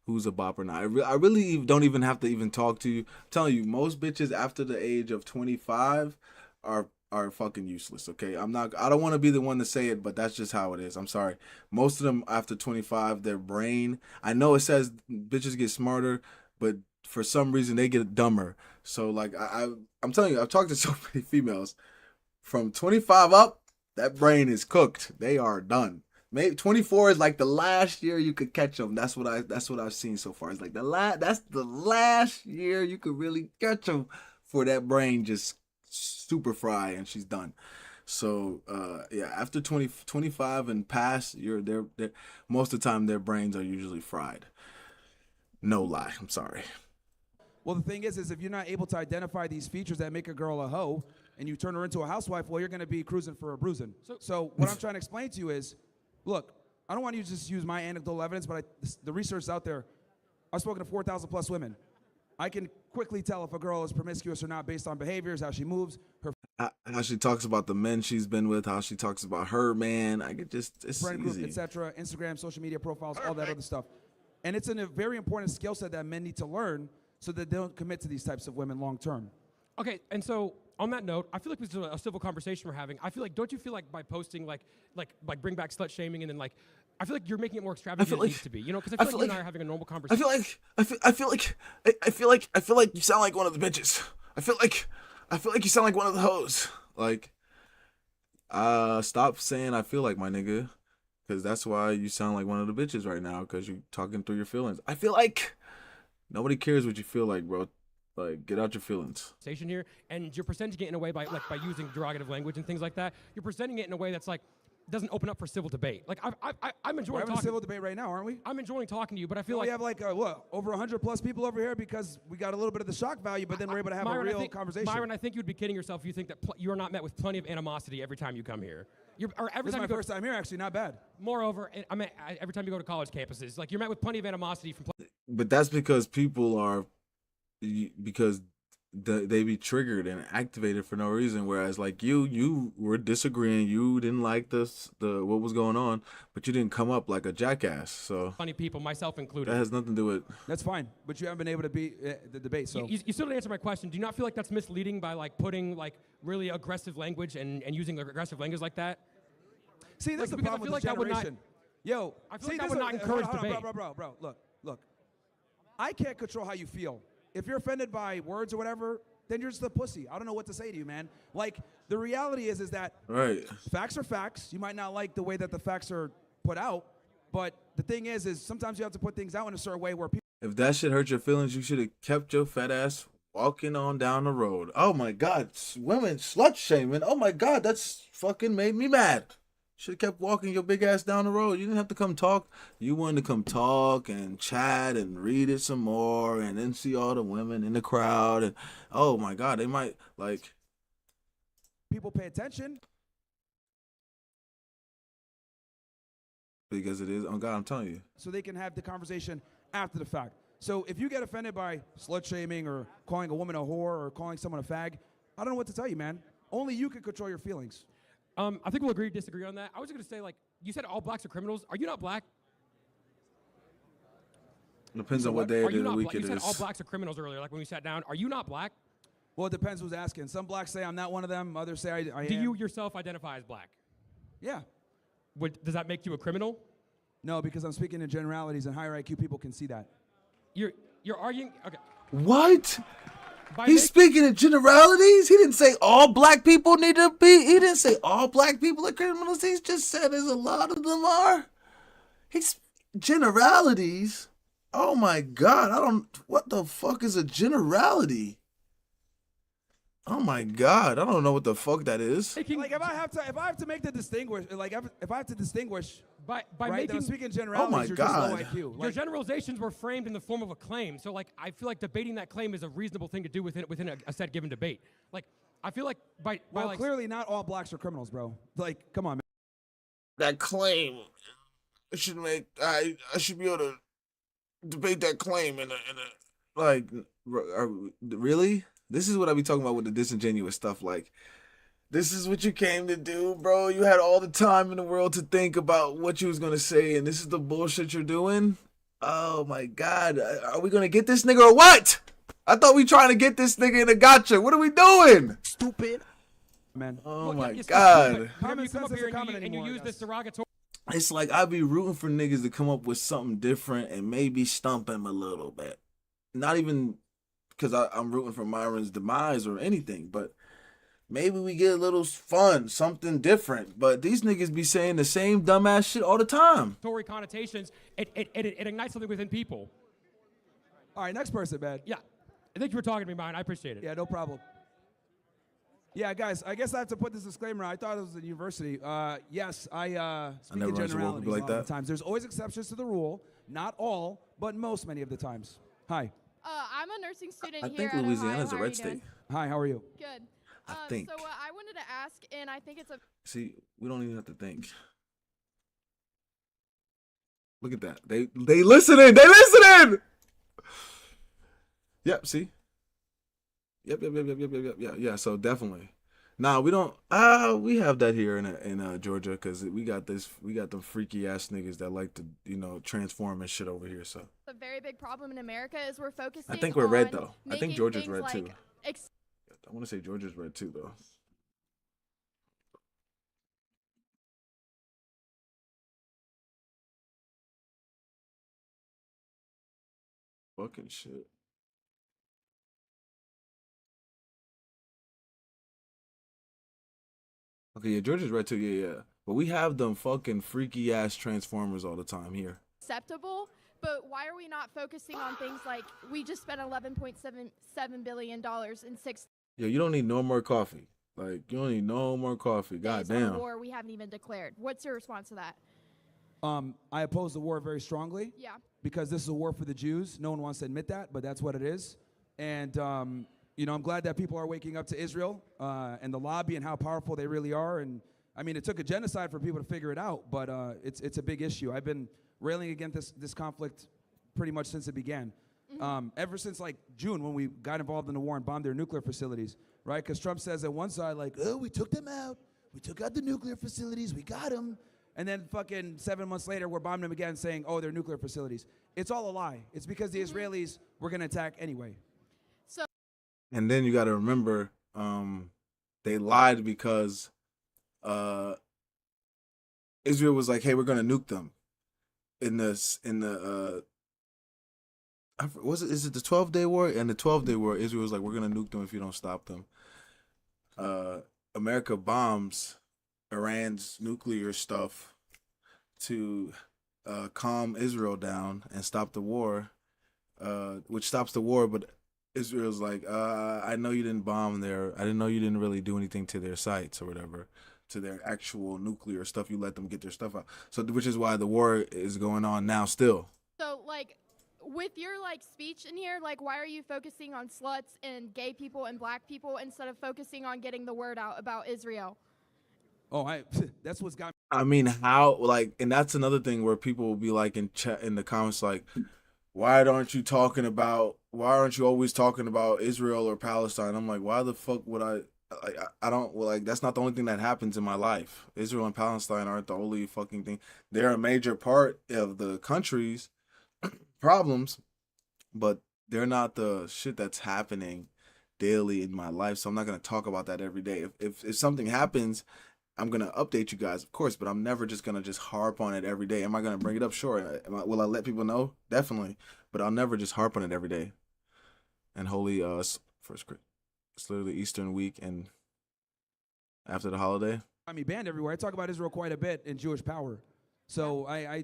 who's a bop or not. I really don't even have to even talk to you. I'm telling you, most bitches after the age of 25 are fucking useless. Okay, I don't want to be the one to say it, but that's just how it is. I'm sorry. Most of them after 25, their brain. I know it says bitches get smarter, but for some reason they get dumber. So like I'm telling you, I've talked to so many females from 25 up. That brain is cooked. They are done. Maybe 24 is like the last year you could catch them. That's what I've seen so far. It's like that's the last year you could really catch them for that brain just super fry and she's done. So yeah, after 25 and past, they're most of the time their brains are usually fried. No lie. I'm sorry. Well, the thing is if you're not able to identify these features that make a girl a hoe and you turn her into a housewife, well, you're going to be cruising for a bruising. So what I'm trying to explain to you is, look, I don't want you to just use my anecdotal evidence, but the research out there, I've spoken to 4,000 plus women. I can quickly tell if a girl is promiscuous or not based on behaviors, how she moves, how she talks about the men she's been with, how she talks about her man. I could just, it's friend group, easy. etc., Instagram, social media profiles, all that other stuff. And it's a very important skill set that men need to learn so that they don't commit to these types of women long term. Okay, and so on that note, I feel like this is a civil conversation we're having. I feel like, don't you feel like by posting like bring back slut shaming and then like, I feel like you're making it more extravagant than it needs to be, you know? Because I feel like you and I are having a normal conversation. I feel like you sound like one of the bitches. I feel like you sound like one of the hoes. Like, stop saying I feel like, my nigga, because that's why you sound like one of the bitches right now, because you're talking through your feelings. I feel like nobody cares what you feel like, bro. Like, get out your feelings. Here, and you're presenting it in a way by using derogative language and things like that. You're presenting it in a way that's like doesn't open up for civil debate. Like I'm enjoying We're having talking. a civil debate right now, aren't we? I'm enjoying talking to you, but I feel we like have like what, over 100 plus people over here because we got a little bit of the shock value, but then we're able to have Myron, a real conversation. Myron, I think you'd be kidding yourself if you think that you are not met with plenty of animosity every time you come here. This is my first time here, actually, not bad. Moreover, every time you go to college campuses, like you're met with plenty of animosity from. But that's because people are, because they be triggered and activated for no reason. Whereas like you were disagreeing, you didn't like the what was going on, but you didn't come up like a jackass. So Funny people, myself included. that has nothing to do with. That's fine, but you haven't been able to beat the debate. So you still didn't answer my question. Do you not feel like that's misleading by like putting like really aggressive language and using aggressive language like that? See, that's Like, the problem with this generation. Yo, I feel see, like that this would not encourage hold on, debate. Bro, look. I can't control how you feel. If you're offended by words or whatever, then you're just a pussy. I don't know what to say to you, man. Like, the reality is that Right. facts are facts. You might not like the way that the facts are put out, but the thing is sometimes you have to put things out in a certain way where people. If that shit hurt your feelings, you should have kept your fat ass walking on down the road. Oh my God, women slut shaming. Oh my God, that's fucking made me mad. Should have kept walking your big ass down the road. You didn't have to come talk. You wanted to come talk and chat and read it some more and then see all the women in the crowd. And oh my God, they might like. People pay attention. Because it is. Oh God, I'm telling you. So they can have the conversation after the fact. So if you get offended by slut shaming or calling a woman a whore or calling someone a fag, I don't know what to tell you, man. Only you can control your feelings. I think we'll agree to disagree on that. I was going to say, like, you said all blacks are criminals. Are you not black? Depends on what day of the week it You said is. all blacks are criminals earlier, like when we sat down. Are you not black? Well, it depends who's asking. Some blacks say I'm not one of them. Others say I Do am. you yourself identify as black? Yeah. Does that make you a criminal? No, because I'm speaking in generalities, and higher IQ people can see that. You're arguing. Okay. What? He's speaking in generalities. He didn't say all black people need to be. He didn't say all black people are criminals. He's just said there's a lot of them are. He's generalities. Oh my God! What the fuck is a generality? Oh my God! I don't know what the fuck that is. Like if I have to make the distinguish, like if I have to distinguish, by right, making then I'm speaking generalities. Oh my you're God. just low IQ. your generalizations were framed in the form of a claim. So like I feel like debating that claim is a reasonable thing to do within a set given debate. Like I feel like by like clearly not all blacks are criminals, bro. Like, come on, man. That claim, I should be able to debate that claim in a like. Really? This is what I be talking about with the disingenuous stuff. Like, this is what you came to do, bro. You had all the time in the world to think about what you was gonna say, and this is the bullshit you're doing. Oh my God, are we gonna get this nigga or what? I thought we trying to get this nigga in a gotcha. What are we doing? Stupid, man. Oh my it's God. stupid. Whenever you come up here and you use this derogatory. It's like I be rooting for niggas to come up with something different and maybe stump him a little bit. not even because I'm rooting for Myron's demise or anything, but maybe we get a little fun, something different. But these niggas be saying the same dumbass shit all the time. Tory connotations, it ignites something within people. All right, next person, man. Yeah. Thank you for talking to me, Myron. I appreciate it. Yeah, no problem. Yeah, guys, I guess I have to put this disclaimer. I thought it was a university. Yes, I speak never in run to work generalities like a lot of that. the times. There's always exceptions to the rule. Not all, but most, many of the times. Hi. I'm a nursing student I here think at Louisiana's Ohio. a How are red you state. doing? Hi, how are you? Good. I think. So I wanted to ask, and I think it's a See, we don't even have to think. Look at that. They listening. They listening. Yep. See. Yep. Yeah. So definitely. Nah, we don't. We have that here in Georgia because we got them freaky ass niggas that like to transform and shit over here. So a very big problem in America is we're focusing. I think we're red on though. I think making Georgia's things red like too. I want to say Georgia's red too though. Fucking shit. Okay, yeah, Georgia's red too. Yeah. But we have them fucking freaky ass transformers all the time here. acceptable. But why are we not focusing on things like we just spent $11.77 billion in 6 Yo, you don't need no more coffee. Like, you don't need no more coffee. God days on a damn. war we haven't even declared? What's your response to that? I oppose the war very strongly. Yeah. Because this is a war for the Jews. No one wants to admit that, but that's what it is. And, I'm glad that people are waking up to Israel and the lobby and how powerful they really are. And, I mean, it took a genocide for people to figure it out, but it's a big issue. I've been railing against this conflict pretty much since it began. Ever since, like, June when we got involved in the war and bombed their nuclear facilities, right? Because Trump says at one side, like, oh, we took them out. We took out the nuclear facilities. We got them. And then fucking 7 months later, we're bombing them again saying, oh, they're nuclear facilities. It's all a lie. It's because the Israelis were going to attack anyway. And then you got to remember, they lied because Israel was like, "Hey, we're gonna nuke them." Is it the 12-day war? And the 12-day war, Israel was like, "We're gonna nuke them if you don't stop them." America bombs Iran's nuclear stuff to calm Israel down and stop the war, which stops the war, but Israel's like, I know you didn't bomb I didn't know you didn't really do anything to their sites or whatever, to their actual nuclear stuff. You let them get their stuff out. So, which is why the war is going on now still. So, like, with your, like, speech in here, like, why are you focusing on sluts and gay people and black people instead of focusing on getting the word out about Israel? Oh, that's what's got me. I mean, how, like, and that's another thing where people will be like in chat in the comments, like, why aren't you always talking about Israel or Palestine? I'm like, why the fuck would I don't, well, like, that's not the only thing that happens in my life. Israel and Palestine aren't the only fucking thing. They're a major part of the country's problems, but they're not the shit that's happening daily in my life. So I'm not going to talk about that every day. If something happens, I'm going to update you guys, of course, but I'm never just going to just harp on it every day. Am I going to bring it up? Sure. Will I let people know? Definitely. But I'll never just harp on it every day. And holy, it's literally Eastern week and after the holiday. I mean, banned everywhere. I talk about Israel quite a bit in Jewish Power. So I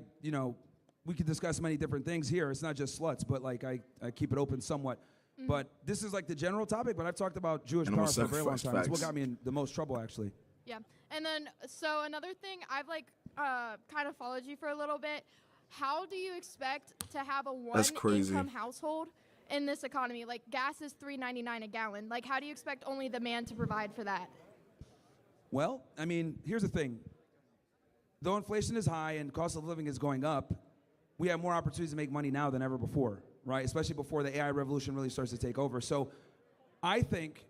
we could discuss many different things here. It's not just sluts, but like I keep it open somewhat. But this is like the general topic, but I've talked about Jewish Power for a very long time. It's what got me in the most trouble, actually. Yeah. And then, so another thing, I've like kind of followed you for a little bit. How do you expect to have a one-income household in this economy? Like, gas is $3.99 a gallon. Like, how do you expect only the man to provide for that? Well, I mean, here's the thing. Though inflation is high and cost of living is going up, we have more opportunities to make money now than ever before, right? Especially before the AI revolution really starts to take over. So I think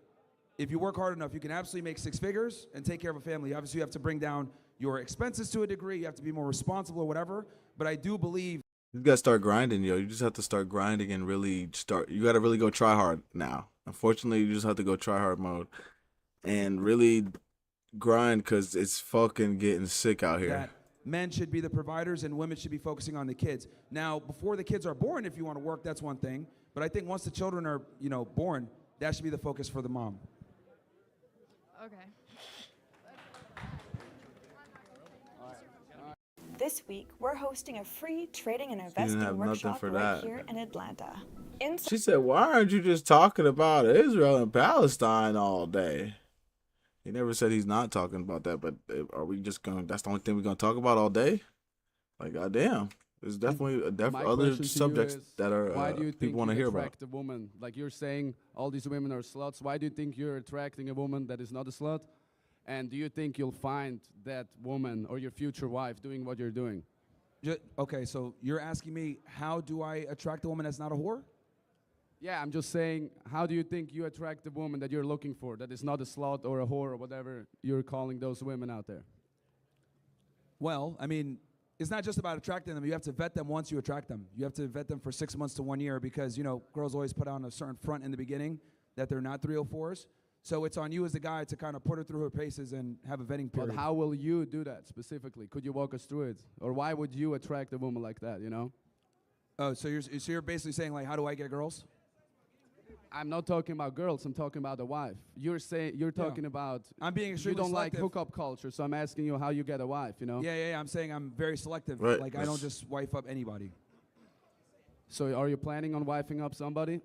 if you work hard enough, you can absolutely make 6 figures and take care of a family. Obviously, you have to bring down your expenses to a degree. You have to be more responsible or whatever. But I do believe you got to start grinding, yo. You just have to start grinding and really start. You got to really go try hard now. Unfortunately, you just have to go try hard mode and really grind because it's fucking getting sick out here. men should be the providers and women should be focusing on the kids. Now, before the kids are born, if you want to work, that's one thing. But I think once the children are, born, that should be the focus for the mom. Okay. This week, we're hosting a free trading and investing have nothing workshop for right that. here in Atlanta. She said, "Why aren't you just talking about Israel and Palestine all day?" He never said he's not talking about that, but are we just going? That's the only thing we're going to talk about all day? Like, goddamn, there's definitely other subjects that are why do you think people want to hear about. attract a woman? Like you're saying, all these women are sluts. Why do you think you're attracting a woman that is not a slut? And do you think you'll find that woman or your future wife doing what you're doing? Okay, so you're asking me, how do I attract a woman that's not a whore? Yeah, I'm just saying, how do you think you attract the woman that you're looking for, that is not a slut or a whore or whatever you're calling those women out there? Well, I mean, it's not just about attracting them. You have to vet them once you attract them. You have to vet them for 6 months to 1 year because, girls always put on a certain front in the beginning that they're not 304s. So it's on you as the guy to kind of put her through her paces and have a vetting period. But how will you do that specifically? Could you walk us through it? Or why would you attract a woman like that, Oh, so you're basically saying, like, how do I get girls? I'm not talking about girls. I'm talking about a wife. You're talking about. I'm being extremely You don't selective. like hookup culture, so I'm asking you how you get a wife. Yeah. I'm saying I'm very selective. Right. Like I don't just wife up anybody. So are you planning on wifing up somebody?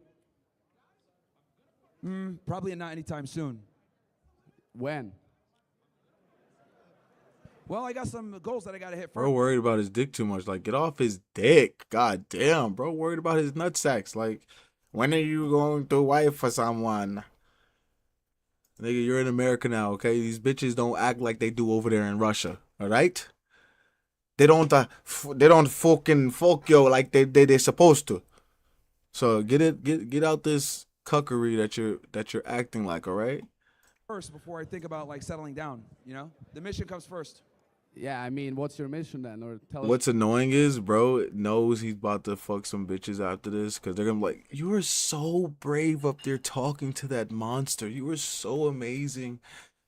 Probably not anytime soon. When? Well, I got some goals that I gotta hit first. Bro worried about his dick too much. Like, get off his dick. God damn, bro. Worried about his nut sacks. Like, when are you going to wife for someone? Nigga, you're in America now, okay? These bitches don't act like they do over there in Russia, all right? They don't fucking fuck yo like they're supposed to. So get out this cuckery that you're acting like, all right? First, before I think about like settling down, the mission comes first. Yeah, I mean, what's your mission then? Or tell What's annoying is, bro knows he's about to fuck some bitches after this because they're gonna be like, you were so brave up there talking to that monster. You were so amazing.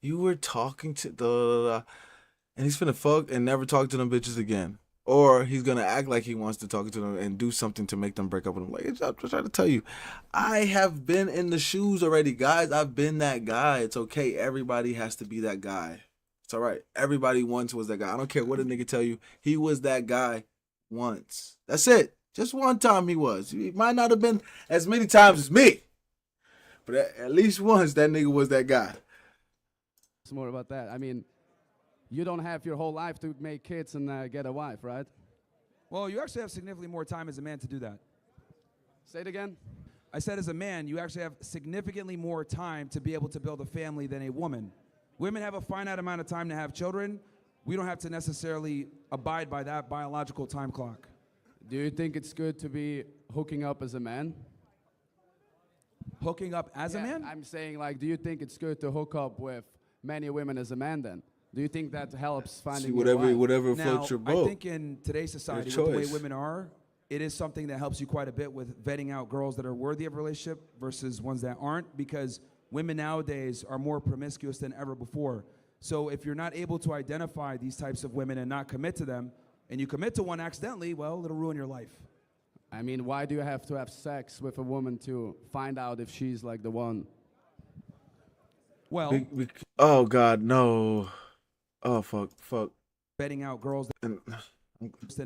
You were talking to and he's finna fuck and never talk to them bitches again. Or he's gonna act like he wants to talk to them and do something to make them break up with him. Like, I'm just trying to tell you, I have been in the shoes already, guys. I've been that guy. It's okay. Everybody has to be that guy. It's all right. Everybody once was that guy. I don't care what a nigga tell you. He was that guy once. That's it. Just one time he was. He might not have been as many times as me. But at least once that nigga was that guy. Some more about that. I mean, you don't have your whole life to make kids and get a wife, right? Well, you actually have significantly more time as a man to do that. Say it again. I said as a man, you actually have significantly more time to be able to build a family than a woman. Women have a finite amount of time to have children. We don't have to necessarily abide by that biological time clock. Do you think it's good to be hooking up as a man? Hooking up as a man? I'm saying, like, do you think it's good to hook up with many women as a man then? Do you think that helps finding whatever now, floats your boat? I think in today's society, with the way women are, it is something that helps you quite a bit with vetting out girls that are worthy of a relationship versus ones that aren't, because women nowadays are more promiscuous than ever before. So if you're not able to identify these types of women and not commit to them, and you commit to one accidentally, well, it'll ruin your life. I mean, why do you have to have sex with a woman to find out if she's like the one? Well, oh God, no. Oh fuck. Betting out girls than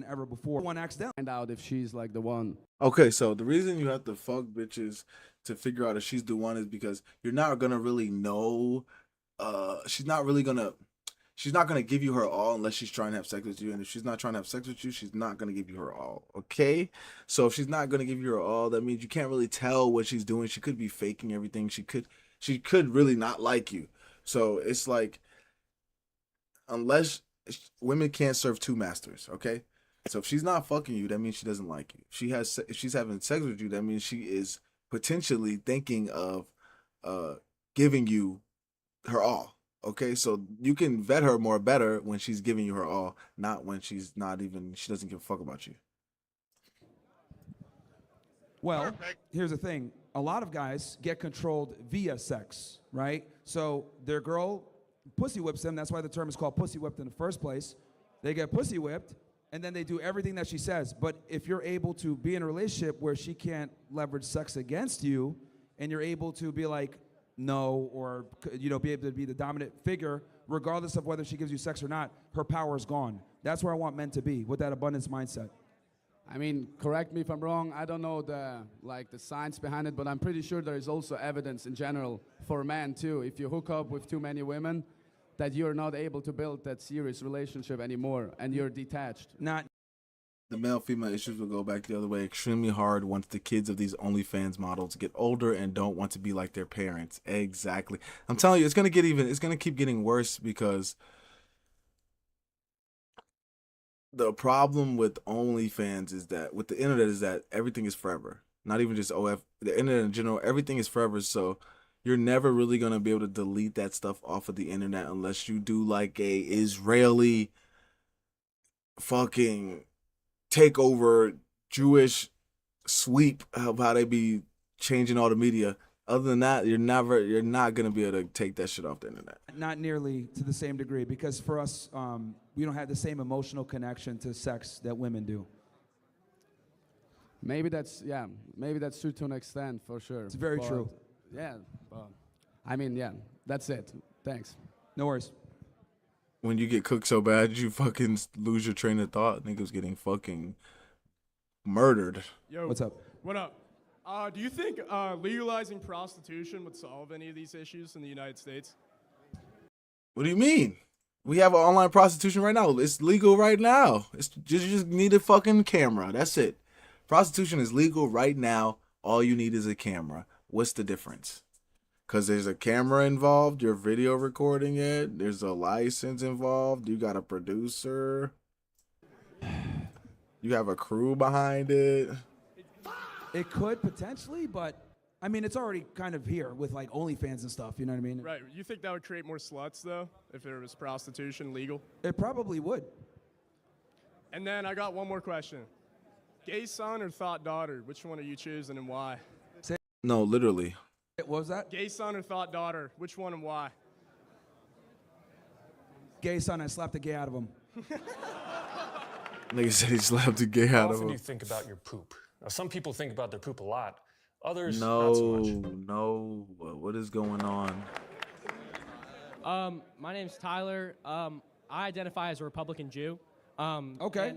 ever before. One accident. Find out if she's like the one. Okay, so the reason you have to fuck bitches to figure out if she's the one is because you're not gonna really know. She's not gonna give you her all unless she's trying to have sex with you. And if she's not trying to have sex with you, she's not gonna give you her all. Okay, so if she's not gonna give you her all, that means you can't really tell what she's doing. She could be faking everything. She could really not like you. So it's like, unless women can't serve two masters, okay? So if she's not fucking you, that means she doesn't like you. If she's having sex with you, that means she is potentially thinking of giving you her all, okay? So you can vet her more better when she's giving you her all, not when she doesn't give a fuck about you. Well, here's the thing. A lot of guys get controlled via sex, right? So their girl pussy whips them. That's why the term is called pussy whipped in the first place. they get pussy whipped, and then they do everything that she says. But if you're able to be in a relationship where she can't leverage sex against you, and you're able to be like, no, or be able to be the dominant figure, regardless of whether she gives you sex or not, her power is gone. That's where I want men to be, with that abundance mindset. I mean, correct me if I'm wrong. I don't know the science behind it, but I'm pretty sure there is also evidence in general for men too. If you hook up with too many women, that you're not able to build that serious relationship anymore, and you're detached. The male-female issues will go back the other way extremely hard once the kids of these OnlyFans models get older and don't want to be like their parents. Exactly. I'm telling you, it's gonna keep getting worse, because the problem with OnlyFans is that, with the internet, is that everything is forever. Not even just OF, the internet in general, everything is forever. So you're never really gonna be able to delete that stuff off of the internet unless you do like a Israeli fucking takeover Jewish sweep of how they be changing all the media. Other than that, you're not gonna be able to take that shit off the internet. Not nearly to the same degree, because for us, we don't have the same emotional connection to sex that women do. Maybe that's true to an extent, for sure. It's very true. Yeah, I mean, yeah, that's it. Thanks. No worries. When you get cooked so bad, you fucking lose your train of thought. Niggas getting fucking murdered. Yo, what's up? What up? Do you think legalizing prostitution would solve any of these issues in the United States? What do you mean? We have online prostitution right now. It's legal right now. You just need a fucking camera. That's it. Prostitution is legal right now. All you need is a camera. What's the difference? Because there's a camera involved. You're video recording it. There's a license involved. You got a producer. You have a crew behind it. It could potentially, but I mean, it's already kind of here with like OnlyFans and stuff. You know what I mean? Right. You think that would create more sluts, though, if there was prostitution legal? It probably would. And then I got one more question. Gay son or thought daughter? Which one are you choosing and why? No, literally. What was that? Gay son or thought daughter? Which one and why? Gay son, I slapped a gay out of him. Nigga said he slapped a gay out How of often him. do you think about your poop? Now, some people think about their poop a lot. Others, not so much. No. What is going on? My name's Tyler. I identify as a Republican Jew. Okay.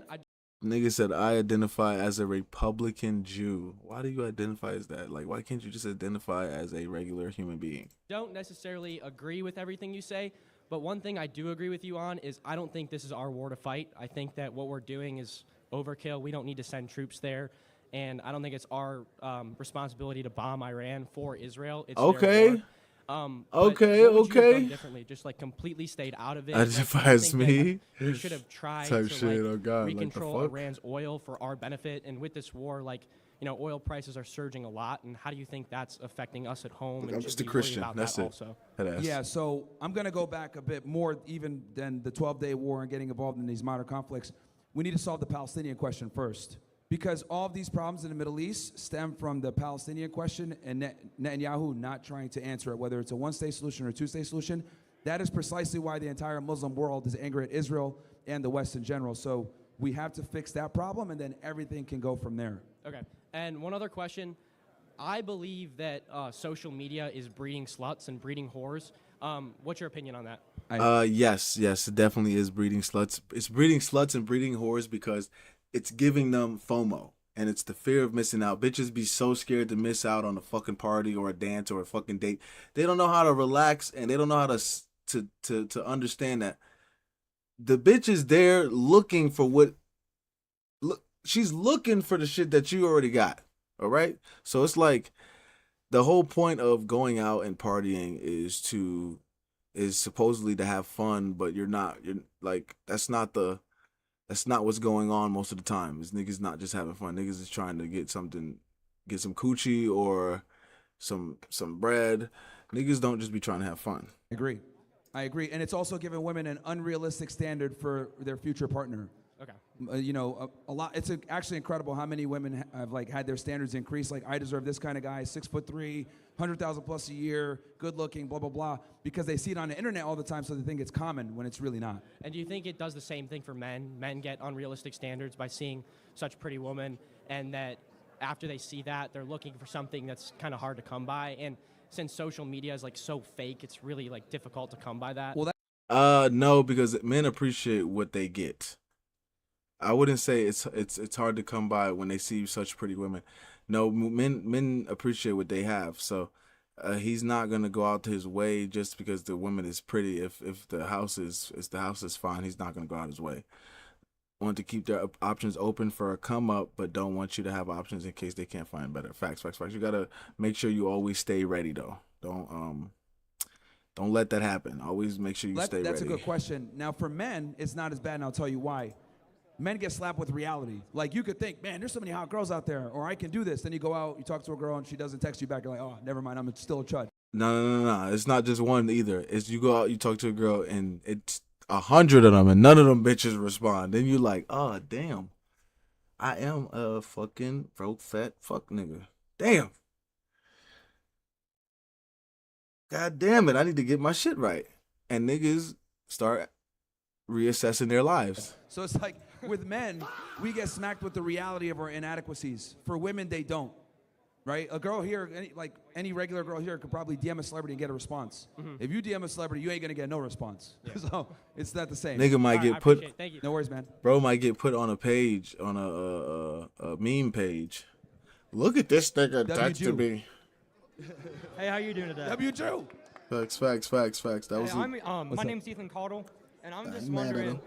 Nigga said, I identify as a Republican Jew. Why do you identify as that? Like, why can't you just identify as a regular human being? Don't necessarily agree with everything you say, but one thing I do agree with you on is I don't think this is our war to fight. I think that what we're doing is overkill. We don't need to send troops there. And I don't think it's our responsibility to bomb Iran for Israel. It's okay. Their war. Okay. What would you have done differently? Just like completely stayed out of it. Identify as me. We should have tried Type to shit. like Oh God. recontrol like the fuck? Iran's oil for our benefit. And with this war, like oil prices are surging a lot. And how do you think that's affecting us at home? Look, and I'm should just a we worry Christian. about That's that it. Also? Yeah, so I'm going to go back a bit more even than the 12-day war and getting involved in these modern conflicts. We need to solve the Palestinian question first. Because all of these problems in the Middle East stem from the Palestinian question and Netanyahu not trying to answer it, whether it's a one-state solution or a two-state solution. That is precisely why the entire Muslim world is angry at Israel and the West in general. So we have to fix that problem, and then everything can go from there. Okay. And one other question. I believe that social media is breeding sluts and breeding whores. What's your opinion on that? Yes, it definitely is breeding sluts. It's breeding sluts and breeding whores because it's giving them FOMO, and it's the fear of missing out. Bitches be so scared to miss out on a fucking party or a dance or a fucking date. They don't know how to relax, and they don't know how to understand that the bitch is there looking for she's looking for the shit that you already got. All right, so it's like the whole point of going out and partying is supposedly to have fun, but you're like that's not what's going on most of the time. Is niggas not just having fun. Niggas is trying to get some coochie or some bread. Niggas don't just be trying to have fun. I agree. And it's also giving women an unrealistic standard for their future partner. Okay. a lot. It's actually incredible how many women have like had their standards increased. Like, I deserve this kind of guy, 6'3", 100,000 plus a year, good looking, blah blah blah, because they see it on the internet all the time, so they think it's common when it's really not. And do you think it does the same thing for men? Men get unrealistic standards by seeing such pretty women, and that after they see that, they're looking for something that's kind of hard to come by. And since social media is like so fake, it's really like difficult to come by that. Well, no, because men appreciate what they get. I wouldn't say it's hard to come by when they see such pretty women. No, men appreciate what they have. So he's not gonna go out to his way just because the woman is pretty. If the house is fine, he's not gonna go out his way. Want to keep their options open for a come up, but don't want you to have options in case they can't find better. Facts. You gotta make sure you always stay ready though. Don't let that happen. Always make sure you stay ready. That's a good question. Now for men, it's not as bad, and I'll tell you why. Men get slapped with reality. Like, you could think, man, there's so many hot girls out there, or I can do this. Then you go out, you talk to a girl, and she doesn't text you back. You're like, oh, never mind, I'm still a chud. No. It's not just one either. It's you go out, you talk to a girl, and it's 100 of them, and none of them bitches respond. Then you're like, oh, damn. I am a fucking broke, fat fuck nigga. Damn. God damn it, I need to get my shit right. And niggas start reassessing their lives. So it's like, with men, we get smacked with the reality of our inadequacies. For women, they don't, right? A girl here, any regular girl here, could probably DM a celebrity and get a response. Mm-hmm. If you DM a celebrity, you ain't gonna get no response. Yeah. So it's not the same. Nigga might get put. Thank you. No worries, man. Bro might get put on a page, on a meme page. Look at this nigga texted me. Hey, how you doing today? W. Drew. Facts. That was. My name's Ethan Caudle, and I'm just wondering.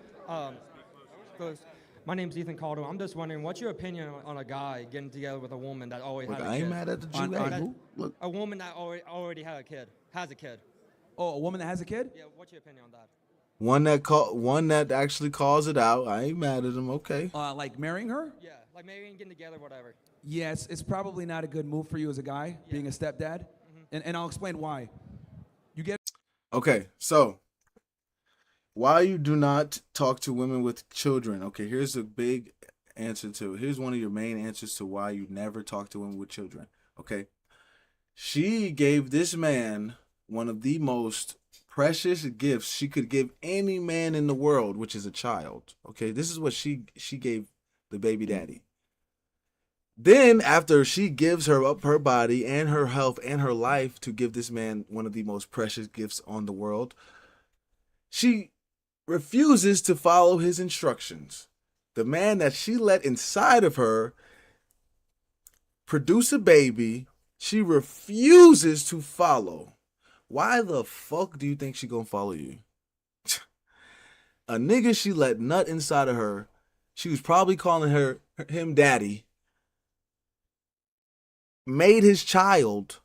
My name's Ethan Caudle. I'm just wondering, what's your opinion on a guy getting together with a woman that already had a kid? I ain't mad at the Jew. Look. A woman that already has a kid. Oh, a woman that has a kid? Yeah. What's your opinion on that? One that actually calls it out. I ain't mad at him. Okay. Like marrying her? Yeah, like marrying, getting together, whatever. Yes, it's probably not a good move for you as a guy, being a stepdad, and I'll explain why. You get. Okay, so why you do not talk to women with children? Okay, here's a big answer to. Here's one of your main answers to why you never talk to women with children. Okay, she gave this man one of the most precious gifts she could give any man in the world, which is a child. Okay, this is what she gave the baby daddy. Then after she gives her up her body and her health and her life to give this man one of the most precious gifts on the world, she refuses to follow his instructions. The man that she let inside of her produce a baby, she refuses to follow. Why the fuck do you think she gonna follow you? A nigga she let nut inside of her, she was probably calling him daddy, made his child,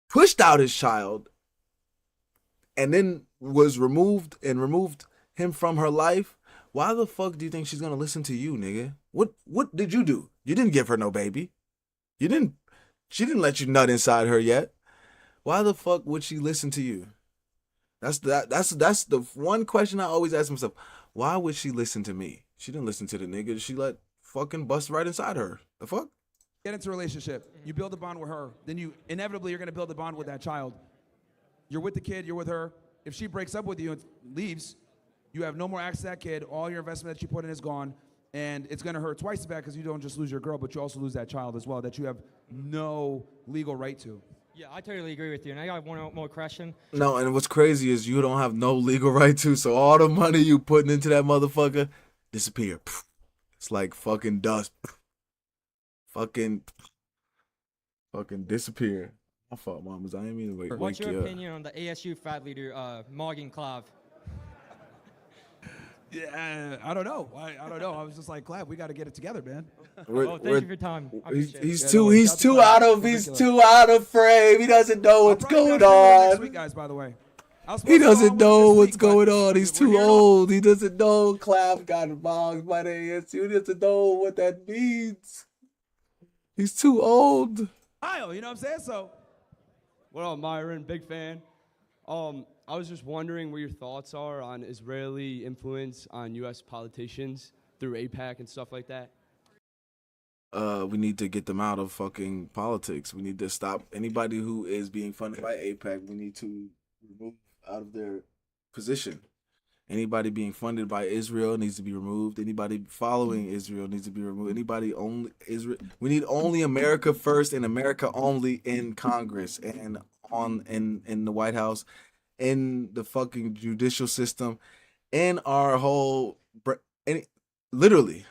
pushed out his child, and then removed him from her life. Why the fuck do you think she's gonna listen to you, nigga? What did you do? You didn't give her no baby. She didn't let you nut inside her yet. Why the fuck would she listen to you? That's the one question I always ask myself. Why would she listen to me? She didn't listen to the nigga she let fucking bust right inside her. The fuck? Get into a relationship. You build a bond with her. Then you're going to build a bond with that child. You're with the kid. You're with her. If she breaks up with you and leaves, you have no more access to that kid. All your investment that you put in is gone. And it's going to hurt twice as bad because you don't just lose your girl, but you also lose that child as well that you have no legal right to. Yeah, I totally agree with you. And I got one more question. No, and what's crazy is you don't have no legal right to, so all the money you putting into that motherfucker disappear. It's like fucking dust. Fucking disappear. My fault, mamas. I ain't mean to wake What's your you up. opinion on the ASU fat leader, Morgan Clav? Yeah, I don't know. I don't know. I was just like, Clap, we got to get it together, man. Thank you for your time. He's too out of frame. He doesn't know what's going on. Next week, guys, by the way. He doesn't know what's going on. He's too old. He doesn't know Clap got bombed by the ASU. He doesn't know what that means. He's too old. You know what I'm saying? So, what up, Myron? Big fan. I I was just wondering what your thoughts are on Israeli influence on U.S. politicians through AIPAC and stuff like that. We need to get them out of fucking politics. We need to stop anybody who is being funded by AIPAC. We need to remove out of their position. Anybody being funded by Israel needs to be removed. Anybody following Israel needs to be removed. Anybody only Israel. We need only America first and America only in Congress and in the White House, in the fucking judicial system, in our whole literally.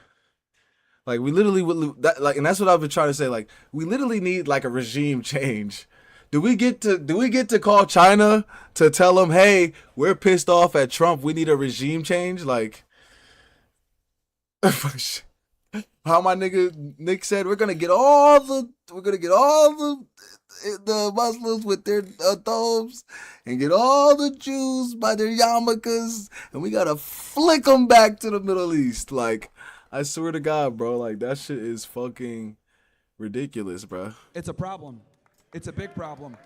Like we literally would that like, and that's what I've been trying to say. Like we literally need like a regime change. Do we get to call China to tell them, hey, we're pissed off at Trump. We need a regime change? Like, how my nigga Nick said, we're gonna get all the Muslims with their thobes and get all the Jews by their yarmulkes, and we gotta flick them back to the Middle East. Like, I swear to God, bro, like that shit is fucking ridiculous, bro. It's a problem. It's a big problem.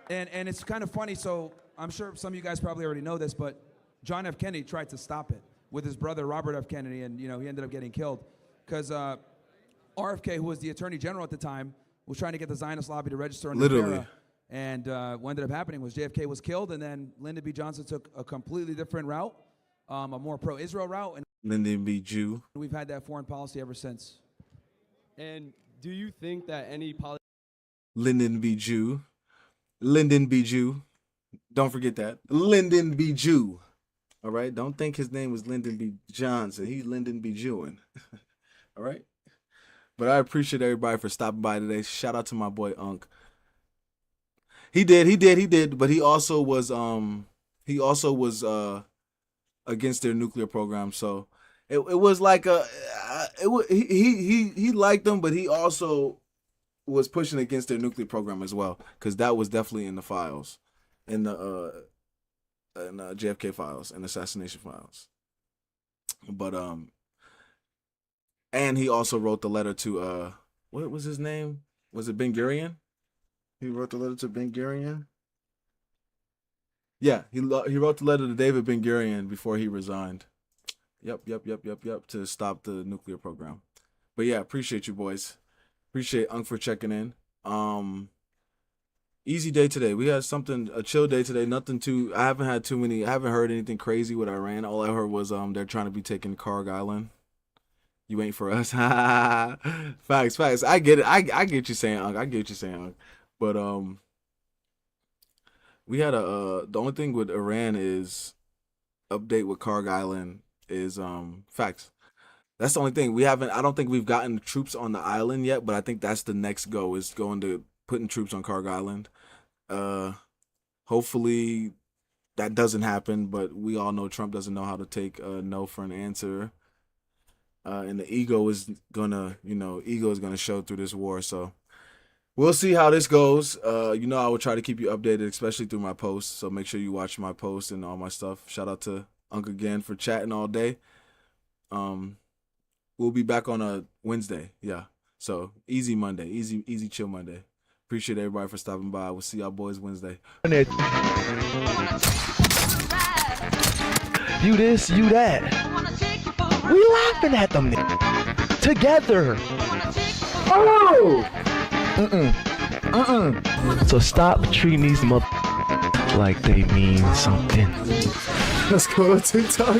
And it's kind of funny. So I'm sure some of you guys probably already know this, but John F. Kennedy tried to stop it with his brother Robert F. Kennedy, and he ended up getting killed because RFK, who was the Attorney General at the time, was trying to get the Zionist lobby to register under FARA. And what ended up happening was JFK was killed, and then Lyndon B. Johnson took a completely different route, a more pro-Israel route. And Lyndon B. Jew. We've had that foreign policy ever since. And do you think that any Lyndon B. Jew. Lyndon B. Jew. Don't forget that. Lyndon B. Jew. All right? Don't think his name was Lyndon B. Johnson. He's Lyndon B. Jewin. All right? But I appreciate everybody for stopping by today. Shout out to my boy Unc. He did. But he also was against their nuclear program. So it was like he liked them, but he also was pushing against their nuclear program as well, because that was definitely in the files, in the JFK files and assassination files. But and he also wrote the letter to what was his name? Was it Ben Gurion? He wrote the letter to Ben Gurion. Yeah, he wrote the letter to David Ben Gurion before he resigned. Yep, to stop the nuclear program. But yeah, appreciate you boys. Appreciate Unc for checking in. Easy day today. We had a chill day today. Nothing too. I haven't heard anything crazy with Iran. All I heard was they're trying to be taking Karg Island. You ain't for us. Facts. I get it. I get you saying, Unc. But we had the only thing with Iran is update with Karg Island is facts. That's the only thing. I don't think we've gotten troops on the island yet, but I think that's the next go, is going to putting troops on Karg Island. Hopefully that doesn't happen, but we all know Trump doesn't know how to take no for an answer. And the ego is gonna show through this war. So we'll see how this goes. I will try to keep you updated, especially through my posts. So make sure you watch my posts and all my stuff. Shout out to Unc again for chatting all day. We'll be back on a Wednesday. Yeah. So easy Monday. Easy chill Monday. Appreciate everybody for stopping by. We'll see y'all boys Wednesday. You this, you that. We laughing at them together. Oh! So stop treating these like they mean something. Let's go to TikTok.